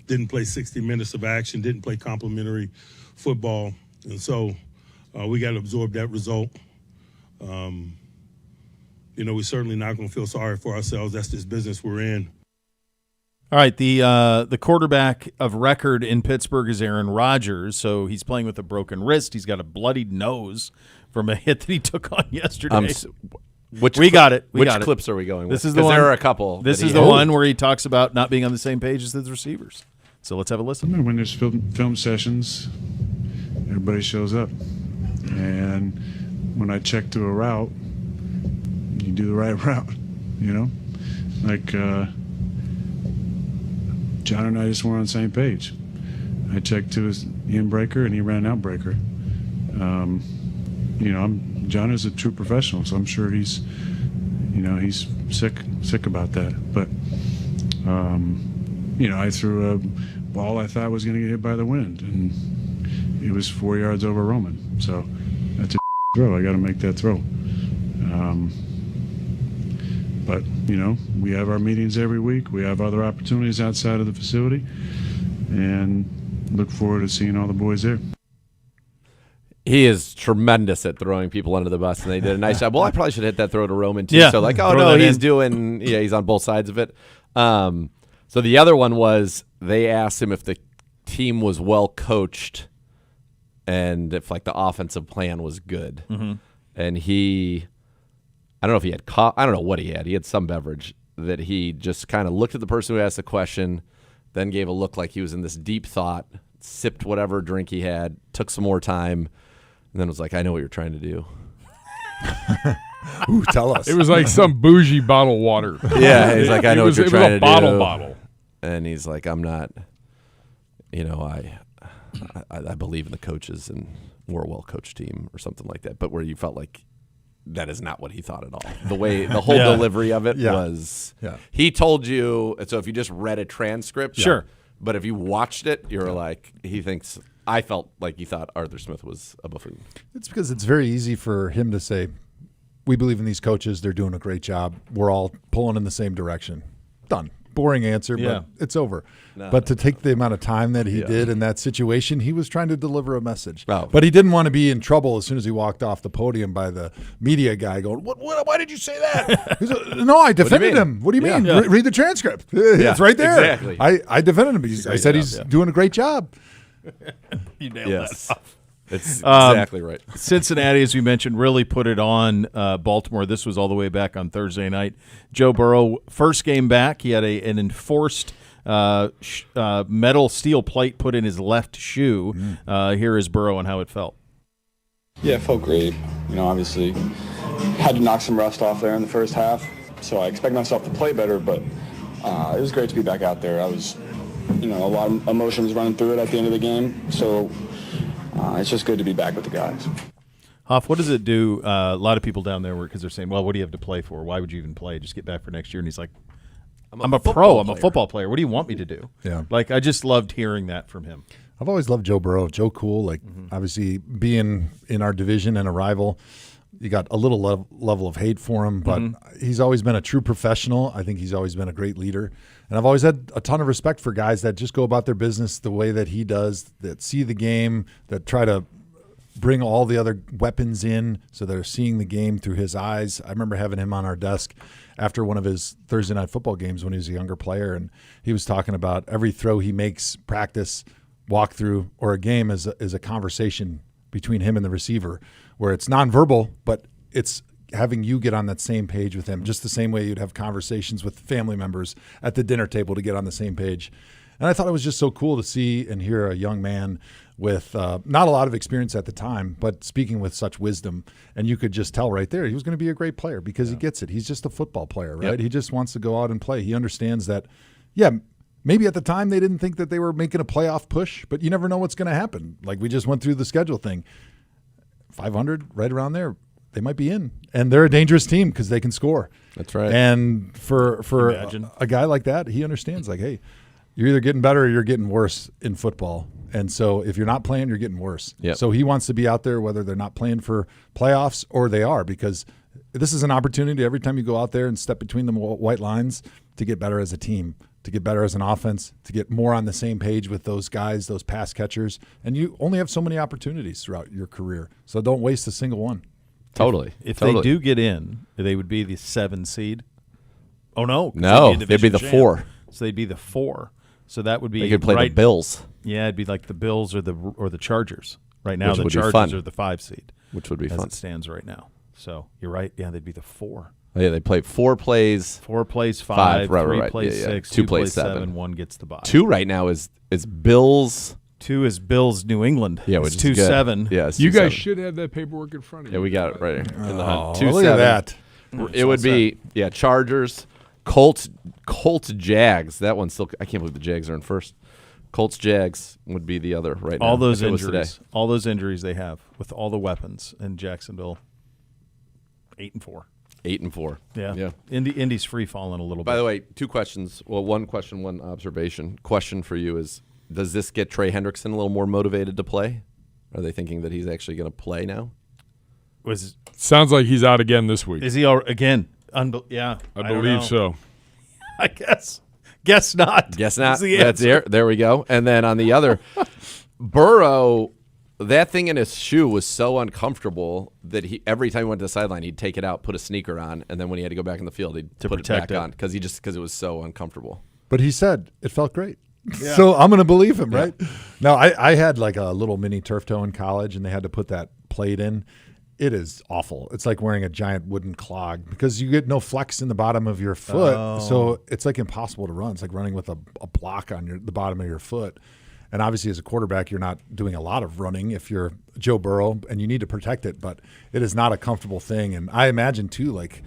Didn't play 60 minutes of action, didn't play complimentary football. And so we got to absorb that result. We're certainly not going to feel sorry for ourselves. That's this business we're in. All right, the quarterback of record in Pittsburgh is Aaron Rodgers. So he's playing with a broken wrist. He's got a bloodied nose from a hit that he took on yesterday. Which clips are we going with? This is the one. There are a couple. This is the one where he talks about not being on the same page as his receivers. So let's have a listen. When there's film sessions, everybody shows up. And when I check to a route, you do the right route, John and I just weren't on the same page. I checked to his in-breaker, and he ran out-breaker. John is a true professional, so I'm sure he's sick about that. But, I threw a ball I thought was going to get hit by the wind, and it was 4 yards over Roman. So that's a throw. I got to make that throw. But, we have our meetings every week. We have other opportunities outside of the facility, and look forward to seeing all the boys there. He is tremendous at throwing people under the bus, and they did a nice job. Well, I probably should hit that throw to Roman, too. Yeah. So, he's on both sides of it. So the other one was they asked him if the team was well coached and if, the offensive plan was good. Mm-hmm. And I don't know if he had I don't know what he had. He had some beverage that he just kind of looked at the person who asked the question, then gave a look like he was in this deep thought, sipped whatever drink he had, took some more time, and then was like, I know what you're trying to do. Ooh, tell us. It was like some bougie bottled water. Yeah, he's like, I know what you're trying to do. It was a bottle. And he's like, I'm not, I believe in the coaches and we're a well-coached team or something like that. But where you felt like that is not what he thought at all. The whole delivery of it was, he told you, so if you just read a transcript, sure. But if you watched it, you're like, I felt like he thought Arthur Smith was a buffoon. It's because it's very easy for him to say, we believe in these coaches. They're doing a great job. We're all pulling in the same direction. Done. Boring answer, but it's over. No, but to take the amount of time that he did in that situation, he was trying to deliver a message. Oh. But he didn't want to be in trouble as soon as he walked off the podium by the media guy going, "What? Why did you say that?" He's like, no, I defended him. What do you mean? Yeah. Read the transcript. It's right there. Exactly. I defended him. I said he's doing a great job. You nailed that off. It's exactly right. Cincinnati, as we mentioned, really put it on Baltimore. This was all the way back on Thursday night. Joe Burrow, first game back, he had an enforced metal steel plate put in his left shoe. Here is Burrow and how it felt. Yeah, it felt great. Obviously had to knock some rust off there in the first half, so I expect myself to play better, but it was great to be back out there. I was, a lot of emotions running through it at the end of the game, so it's just good to be back with the guys. Hoff, what does it do? A lot of people down there because they're saying, well, what do you have to play for? Why would you even play? Just get back for next year. And he's like, I'm a pro. I'm a football player. What do you want me to do? Yeah. I just loved hearing that from him. I've always loved Joe Burrow. Joe Cool, obviously being in our division and a rival, you got a little level of hate for him, but he's always been a true professional. I think he's always been a great leader. And I've always had a ton of respect for guys that just go about their business the way that he does, that see the game, that try to bring all the other weapons in so they're seeing the game through his eyes. I remember having him on our desk after one of his Thursday night football games when he was a younger player, and he was talking about every throw he makes, practice, walkthrough, or a game is a conversation between him and the receiver where it's nonverbal, but it's having you get on that same page with him, just the same way you'd have conversations with family members at the dinner table to get on the same page. And I thought it was just so cool to see and hear a young man with not a lot of experience at the time, but speaking with such wisdom. And you could just tell right there he was going to be a great player because he gets it. He's just a football player, right? Yep. He just wants to go out and play. He understands that, maybe at the time they didn't think that they were making a playoff push, but you never know what's going to happen. Like we just went through the schedule thing. 500, right around there, they might be in. And they're a dangerous team because they can score. That's right. And for a guy like that, he understands, like, hey, you're either getting better or you're getting worse in football. And so if you're not playing, you're getting worse. Yep. So he wants to be out there whether they're not playing for playoffs or they are, because this is an opportunity every time you go out there and step between the white lines to get better as a team, to get better as an offense, to get more on the same page with those guys, those pass catchers. And you only have so many opportunities throughout your career. So don't waste a single one. Totally. If they do get in, they would be the 7 seed. Oh, no. No, they'd be the 4. So they'd be the 4. So that would be they could play the Bills. Yeah, it'd be like the Bills or the Chargers. Right now, the Chargers are the 5 seed, which would be as fun. It stands right now. So you're right. Yeah, they'd be the 4. Oh, yeah, they play 4 plays. 4 plays 5. 3 right. plays 6. 2 plays 7. 1 gets the bye. 2 right now is Bills. 2 is Bills New England. Yeah, which is 2-7. Yeah, it's you 2-7. guys should have that paperwork in front of you. Yeah, we got it right here in the hunt. 2-7. Look at that. It would be Chargers, Colts, Jags. That one's still. I can't believe the Jags are in first. Colts, Jags would be the other right now. All those injuries they have with all the weapons in Jacksonville. 8-4. 8-4. Yeah. Indy's free falling a little bit. By the way, 2 questions. Well, 1 question, 1 observation. Question for you is: does this get Trey Hendrickson a little more motivated to play? Are they thinking that he's actually going to play now? Sounds like he's out again this week. Is he again? Yeah, I believe so. I guess. Guess not. Guess not. That's the there we go. And then on the other, Burrow, that thing in his shoe was so uncomfortable that every time he went to the sideline, he'd take it out, put a sneaker on, and then when he had to go back in the field, he'd put it back on because it was so uncomfortable. But he said it felt great. Yeah. So I'm going to believe him, right? Now, I had like a little mini turf toe in college, and they had to put that plate in. It is awful. It's like wearing a giant wooden clog because you get no flex in the bottom of your foot. So it's like impossible to run. It's like running with a block on the bottom of your foot. And obviously, as a quarterback, you're not doing a lot of running if you're Joe Burrow, and you need to protect it. But it is not a comfortable thing. And I imagine, too, like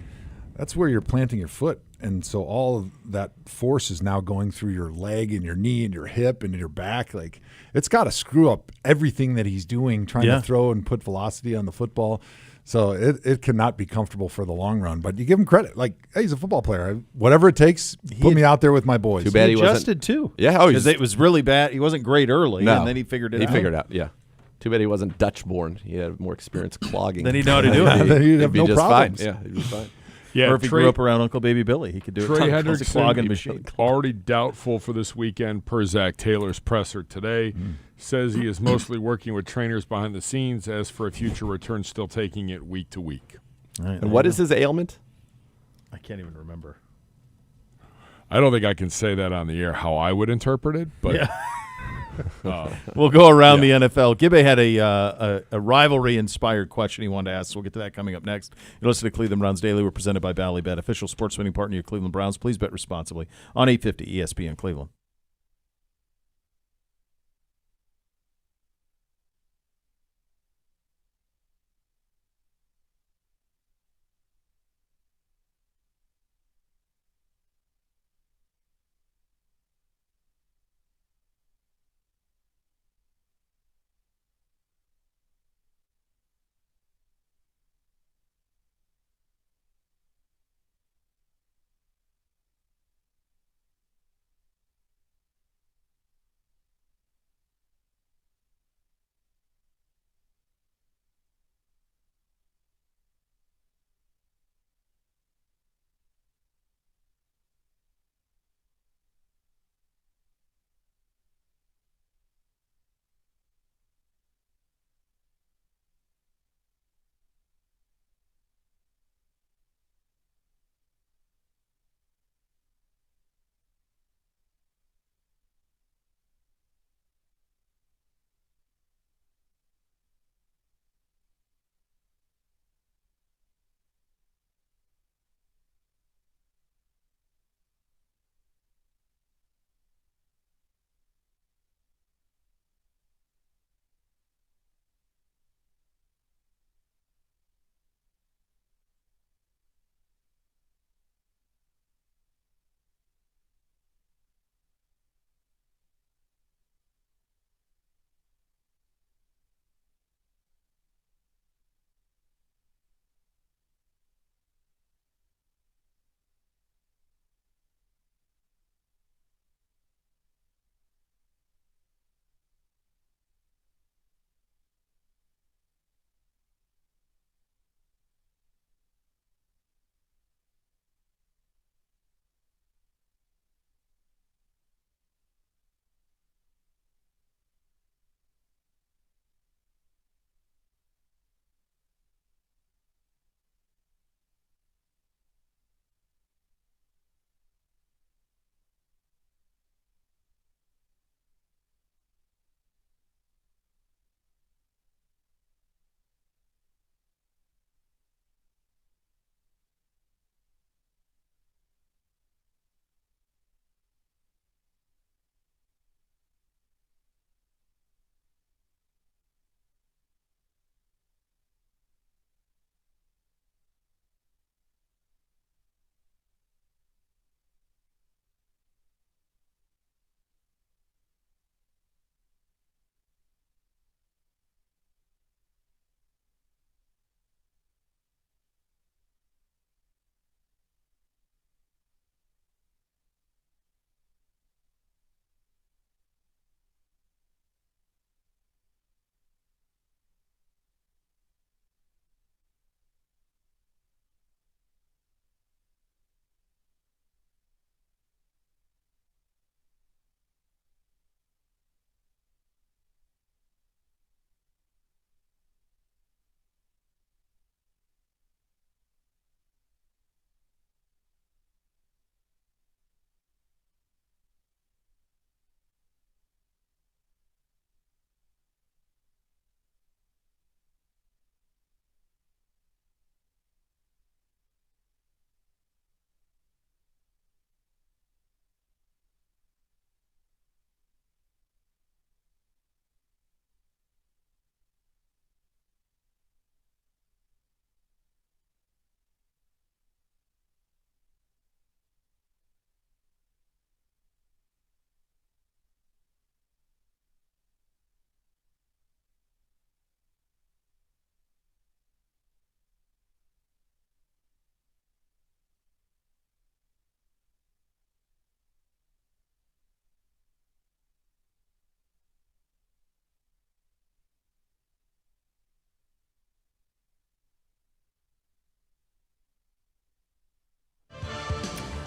that's where you're planting your foot. And so all of that force is now going through your leg and your knee and your hip and your back. Like it's got to screw up everything that he's doing, trying to throw and put velocity on the football. So it cannot be comfortable for the long run. But you give him credit. Like, hey, he's a football player. Whatever it takes, put me out there with my boys. Too bad he adjusted wasn't. too. Yeah, because it was really bad. He wasn't great early, No. and then he figured it out. He figured it out, yeah. Too bad he wasn't Dutch-born. He had more experience clogging. Then he'd know how to do it. Then he'd have be no just problems. fine. Yeah, he'd be fine. Yeah, or if he grew up around Uncle Baby Billy, he could do it. Trey It's a clogging machine. already doubtful for this weekend per Zach Taylor's presser today. Says he is mostly working with trainers behind the scenes. As for a future return, still taking it week to week. Right, and what is his ailment? I can't even remember. I don't think I can say that on the air how I would interpret it, but we'll go around the NFL. Gibbe had a rivalry-inspired question he wanted to ask, so we'll get to that coming up next. You listen to Cleveland Browns Daily. We're presented by Ballybet, official sports betting partner of your Cleveland Browns. Please bet responsibly on 850 ESPN Cleveland.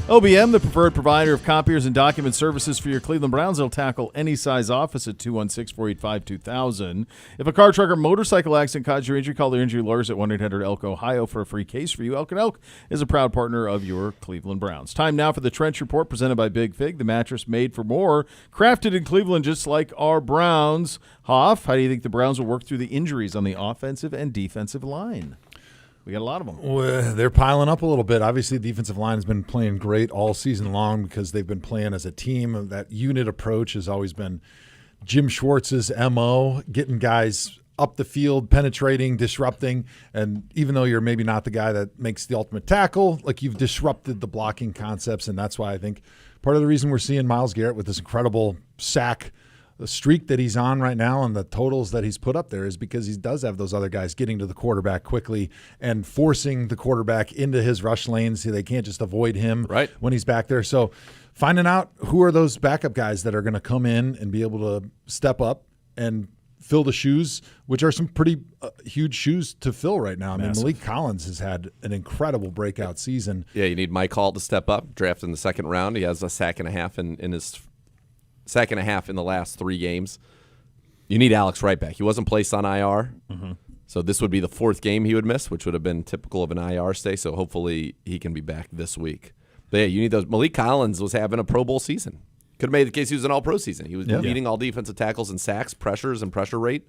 OBM, the preferred provider of copiers and document services for your Cleveland Browns. They'll tackle any size office at 216-485-2000. If a car, truck, or motorcycle accident caused your injury, call their injury lawyers at 1-800-ELK, Ohio for a free case for you. Elk & Elk is a proud partner of your Cleveland Browns. Time now for the Trench Report presented by Big Fig, the mattress made for more, crafted in Cleveland just like our Browns. HOF, how do you think the Browns will work through the injuries on the offensive and defensive line? We got a lot of them. Well, they're piling up a little bit. Obviously, the defensive line has been playing great all season long because they've been playing as a team. That unit approach has always been Jim Schwartz's MO, getting guys up the field, penetrating, disrupting. And even though you're maybe not the guy that makes the ultimate tackle, like you've disrupted the blocking concepts. And that's why I think part of the reason we're seeing Myles Garrett with this incredible sack the streak that he's on right now and the totals that he's put up there is because he does have those other guys getting to the quarterback quickly and forcing the quarterback into his rush lanes so they can't just avoid him when he's back there. So finding out who are those backup guys that are going to come in and be able to step up and fill the shoes, which are some pretty huge shoes to fill right now. I mean, Malik Collins has had an incredible breakout season. Yeah, you need Mike Hall to step up, drafted in the second round. He has a sack and a half in his second and a half in the last 3 games. You need Alex Wright back. He wasn't placed on IR, so this would be the 4th game he would miss, which would have been typical of an IR stay, so hopefully he can be back this week. But yeah, you need those. Malik Collins was having a Pro Bowl season. Could have made the case he was an all-pro season. He was leading all defensive tackles in sacks, pressures, and pressure rate.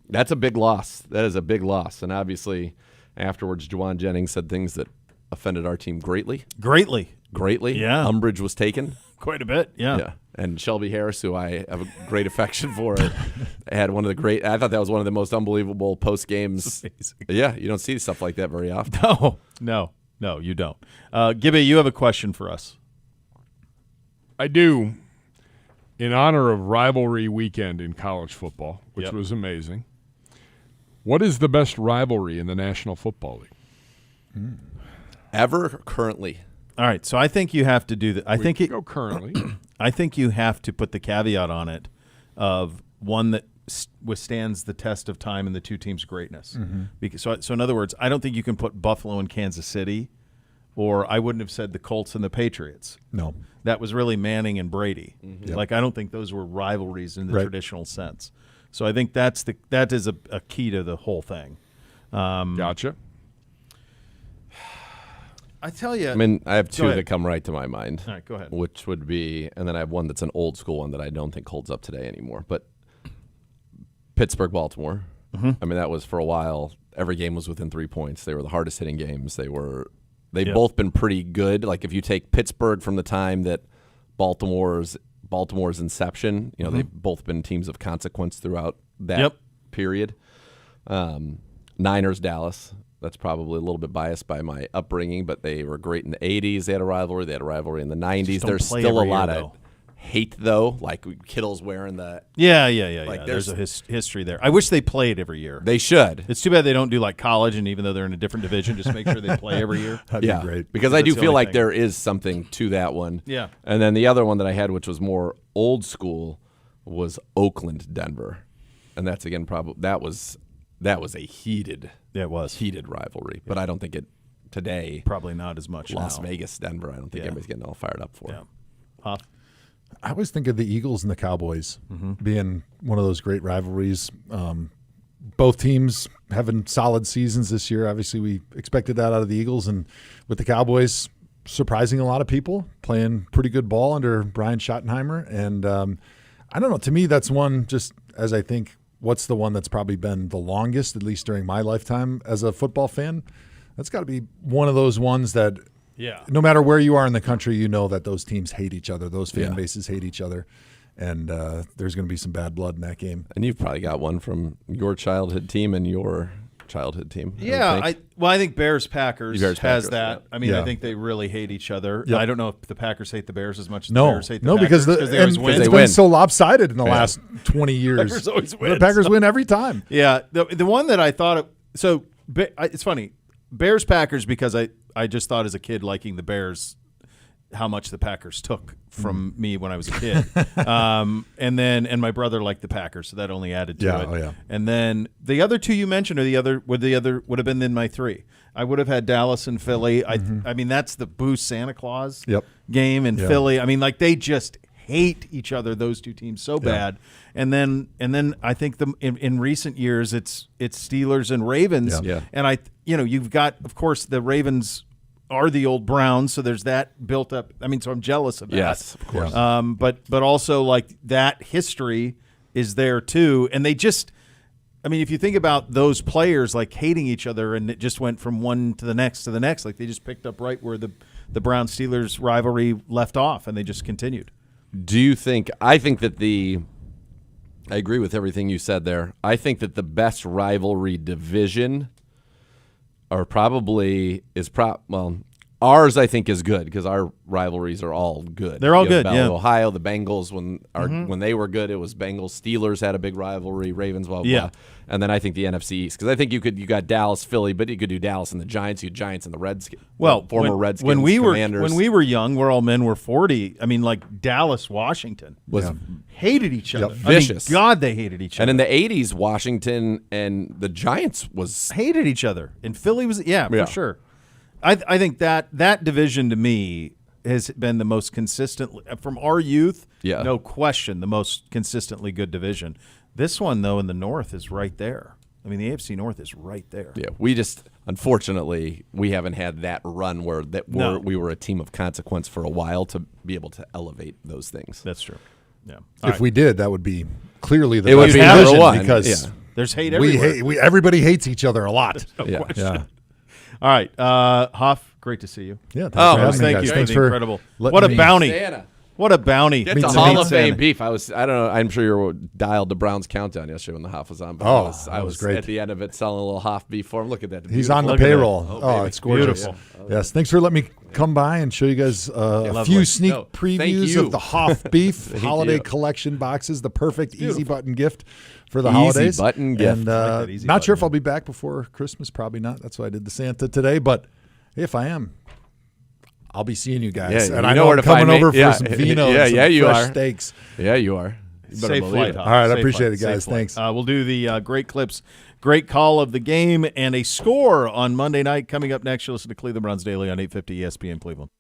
That's a big loss. That is a big loss. And obviously, afterwards, Juwan Jennings said things that offended our team greatly. Greatly. Yeah. Umbrage was taken. Quite a bit, yeah. And Shelby Harris, who I have a great affection for, had one of the great – I thought that was one of the most unbelievable post-games. Yeah, you don't see stuff like that very often. No, you don't. Gibby, you have a question for us. I do. In honor of Rivalry weekend in college football, which was amazing, what is the best rivalry in the National Football League? Ever, currently? All right, so I think you have to do that. Go currently. I think you have to put the caveat on it of one that withstands the test of time and the two teams' greatness. Because, so in other words, I don't think you can put Buffalo and Kansas City, or I wouldn't have said the Colts and the Patriots. No. That was really Manning and Brady. Like, I don't think those were rivalries in the traditional sense. So I think that is a key to the whole thing. Gotcha. I tell you. I mean, I have 2 that come right to my mind. All right, go ahead. Which would be, and then I have one that's an old school one that I don't think holds up today anymore. But Pittsburgh, Baltimore. I mean, that was for a while. Every game was within 3 points. They were the hardest hitting games. They've both been pretty good. Like if you take Pittsburgh from the time that Baltimore's inception, they've both been teams of consequence throughout that period. Niners, Dallas. That's probably a little bit biased by my upbringing, but they were great in the 80s. They had a rivalry. They had a rivalry in the 90s. There's still a lot of hate, though. Like Kittle's wearing the Like there's a history there. I wish they played every year. They should. It's too bad they don't do like college, and even though they're in a different division, just make sure they play every year. That'd be great. Because I do feel like there is something to that one. Yeah. And then the other one that I had, which was more old school, was Oakland, Denver, and that's again probably that was a heated. Yeah, it was heated rivalry, but I don't think it today. Probably not as much. Las now. Vegas, Denver. I don't think anybody's getting all fired up for. HOF. I always think of the Eagles and the Cowboys being one of those great rivalries. Both teams having solid seasons this year. Obviously, we expected that out of the Eagles, and with the Cowboys surprising a lot of people, playing pretty good ball under Brian Schottenheimer. And I don't know. To me, that's one just as I think. What's the one that's probably been the longest, at least during my lifetime as a football fan? That's got to be one of those ones that no matter where you are in the country, you know that those teams hate each other. Those fan bases hate each other. And there's going to be some bad blood in that game. And you've probably got one from your childhood team and your childhood team. I think Bears-Packers has that. Yeah. I mean, I think they really hate each other. Yep. I don't know if the Packers hate the Bears as much as the Bears hate the Packers. Because they always win. It's been so lopsided in the last 20 years. Packers always win. The Packers win every time. Yeah, the one that I thought it's funny, Bears-Packers, because I just thought as a kid liking the Bears, how much the Packers took from me when I was a kid. And my brother liked the Packers, so that only added to it. Oh, yeah. And then the other two you mentioned would have been in my three. I would have had Dallas and Philly. I mean, that's the Boo Santa Claus game in Philly. I mean, like, they just hate each other, those two teams, so bad. And then I think in recent years it's Steelers and Ravens. Yeah. And you've got, of course, the Ravens are the old Browns, so there's that built up. I mean, so I'm jealous of that. Yes, of course. But also, like, that history is there too, and they just. I mean, if you think about those players, like, hating each other, and it just went from one to the next, like they just picked up right where the Browns-Steelers rivalry left off, and they just continued. Do you think – I think that I agree with everything you said there. I think that the best rivalry division ours I think is good because our rivalries are all good. They're all You have good, yeah. Ohio, the Bengals, when they were good, it was Bengals. Steelers had a big rivalry. Ravens, blah, blah, Yeah. blah. And then I think the NFC East, because I think you got Dallas, Philly, but you could do Dallas and the Giants. You had Giants and the Redskins. Well, former Redskins, when we Commanders. were young, we're all men were 40. I mean, like, Dallas, Washington hated each other. Vicious. I mean, God, they hated each other. And in the 80s, Washington and the Giants hated each other. And Philly was for sure. I think that division to me has been the most consistent from our youth. Yeah. No question, the most consistently good division. This one, though, in the North is right there. I mean, the AFC North is right there. Yeah, we just unfortunately we haven't had that run where we were a team of consequence for a while to be able to elevate those things. That's true. Yeah. If we did, that would be clearly the It would best be number division one, because there's hate everywhere. Everybody hates each other a lot. No question. All right, HOF, great to see you. Yeah, thank you. Thanks for incredible. letting What a me- bounty! Santa. What a bounty! Get the Hall of Fame beef. I don't know. I'm sure you were dialed to Brown's countdown yesterday when the HOF was on. But I was great. at the end of it selling a little HOF beef for him. Look at that. He's on the Beautiful. payroll. Oh, It's gorgeous. Beautiful. Yes, thanks for letting me come by and show you guys a few sneak previews you. of the HOF beef holiday you. collection boxes. The perfect easy button gift for the Easy holidays. button gift. And not sure if I'll be back before Christmas. Probably not. That's why I did the Santa today. But if I am, I'll be seeing you guys. Yeah, and you I know know where I'm to find coming me. over for some vino and some you fresh are. steaks. Yeah, you are. You better Safe believe flight, it. HOF. All right, I Safe appreciate flight. it, guys. Safe flight. Thanks. We'll do the great clips, great call of the game, and a score on Monday night. Coming up next, you'll listen to Cleveland Browns Daily on 850 ESPN Cleveland.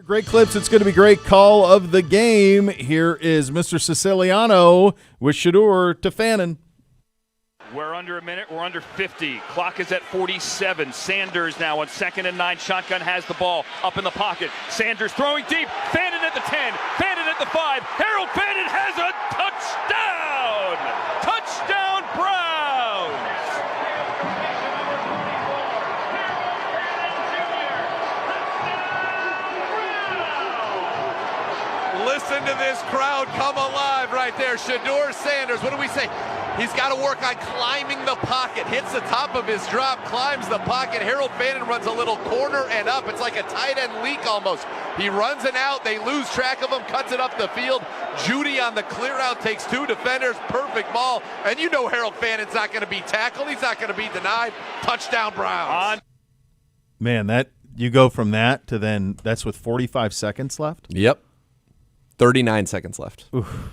Great clips. It's going to be great call of the game. Here is Mr. Siciliano with Shedeur to Fannin. We're under a minute. We're under 50. Clock is at 47. Sanders now on 2nd and 9. Shotgun has the ball up in the pocket. Sanders throwing deep. Fannin at the 10. Fannin at the 5. Harold Fannin has a touchdown. Touchdown Browns. Listen to this crowd come alive right there. Shedeur Sanders, what do we say? He's got to work on climbing the pocket. Hits the top of his drop, climbs the pocket. Harold Fannin runs a little corner and up. It's like a tight end leak almost. He runs and out. They lose track of him, cuts it up the field. Judy on the clear out takes 2 defenders. Perfect ball. And you know Harold Fannin's not going to be tackled. He's not going to be denied. Touchdown Browns. Man, that you go from that to then that's with 45 seconds left? Yep. 39 seconds left. Oof.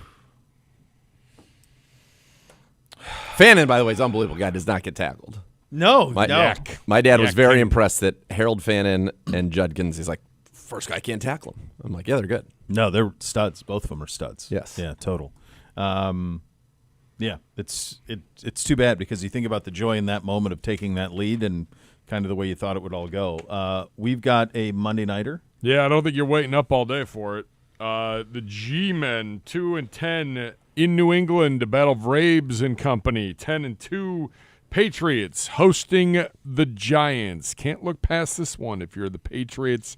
Fannin, by the way, is an unbelievable guy. Does not get tackled. No, my dad was very impressed that Harold Fannin and Judkins, he's like, first guy can't tackle him. I'm like, yeah, they're good. No, they're studs. Both of them are studs. Yes. Yeah, total. Yeah, it's too bad because you think about the joy in that moment of taking that lead and kind of the way you thought it would all go. We've got a Monday Nighter. Yeah, I don't think you're waiting up all day for it. The G-Men 2-10 in New England to battle Vrabes and company. 10-2 Patriots hosting the Giants. Can't look past this one if you're the Patriots.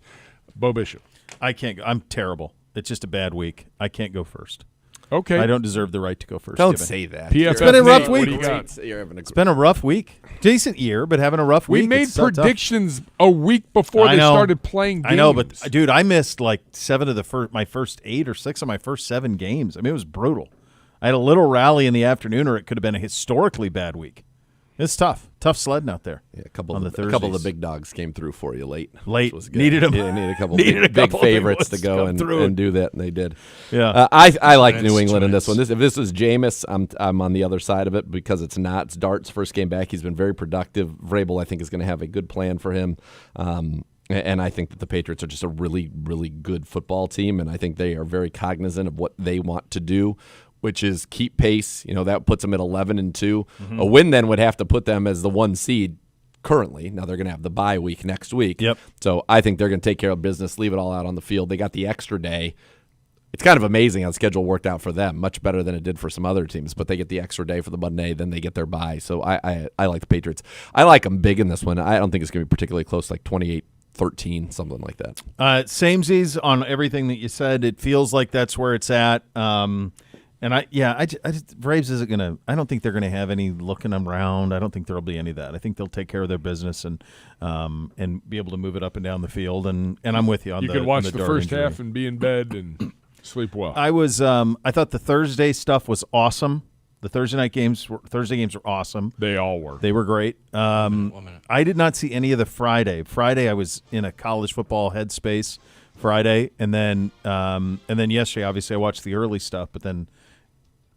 Bo Bishop. I can't go. I'm terrible. It's just a bad week. I can't go first. Okay. I don't deserve the right to go first. Don't say that. It's been a rough week. It's been a rough week. Decent year, but having a rough week. We made predictions a week before they started playing games. I know, but, dude, I missed like 7 of my first 8 or 6 of my first 7 games. I mean, it was brutal. I had a little rally in the afternoon, or it could have been a historically bad week. It's tough. Tough sledding out there. Yeah, a couple of the big dogs came through for you late. Late. Was good. Needed them. Yeah, needed a couple big favorites to go and do that, and they did. Yeah. I like New England in this one. If this was Jameis, I'm on the other side of it because it's not. It's Dart's first game back. He's been very productive. Vrabel, I think, is going to have a good plan for him. And I think that the Patriots are just a really, really good football team, and I think they are very cognizant of what they want to do, which is keep pace. You know, that puts them at 11-2. Mm-hmm. A win then would have to put them as the 1 seed currently. Now they're going to have the bye week next week. Yep. So I think they're going to take care of business, leave it all out on the field. They got the extra day. It's kind of amazing how the schedule worked out for them, much better than it did for some other teams. But they get the extra day for the Monday, then they get their bye. So I like the Patriots. I like them big in this one. I don't think it's going to be particularly close, like 28-13, something like that. Samesies on everything that you said. It feels like that's where it's at. And Braves isn't gonna. I don't think they're gonna have any looking around. I don't think there'll be any of that. I think they'll take care of their business and be able to move it up and down the field. And I'm with you on you the. You can watch the Dart first injury. half and be in bed and sleep well. I was. I thought the Thursday stuff was awesome. The Thursday games were awesome. They all were. They were great. 1 minute. I did not see any of the Friday. Friday, I was in a college football headspace. Friday, and then yesterday, obviously, I watched the early stuff, but then.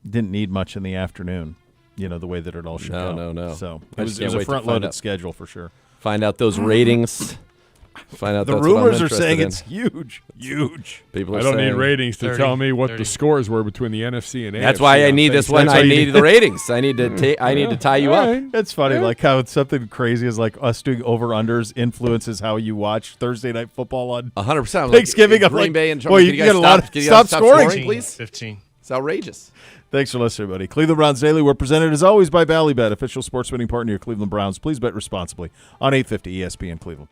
Didn't need much in the afternoon, you know, the way that it all should go. No. So it was a front-loaded schedule for sure. Find out those ratings. Find out the rumors are saying it's huge. People are I don't saying need ratings to 30, tell me what 30. the scores were between the NFC and AFC. That's why I need this one. I need the ratings. I need to tie you up. It's funny, like how it's something crazy is like us doing over-unders influences how you watch Thursday Night Football on 100%. Thanksgiving. Like, Green Bay and boy, you get a lot. Stop scoring, 15, please. 15. It's outrageous. Thanks for listening, everybody. Cleveland Browns Daily. We're presented, as always, by Ballybet, official sports betting partner of your Cleveland Browns. Please bet responsibly on 850 ESPN Cleveland.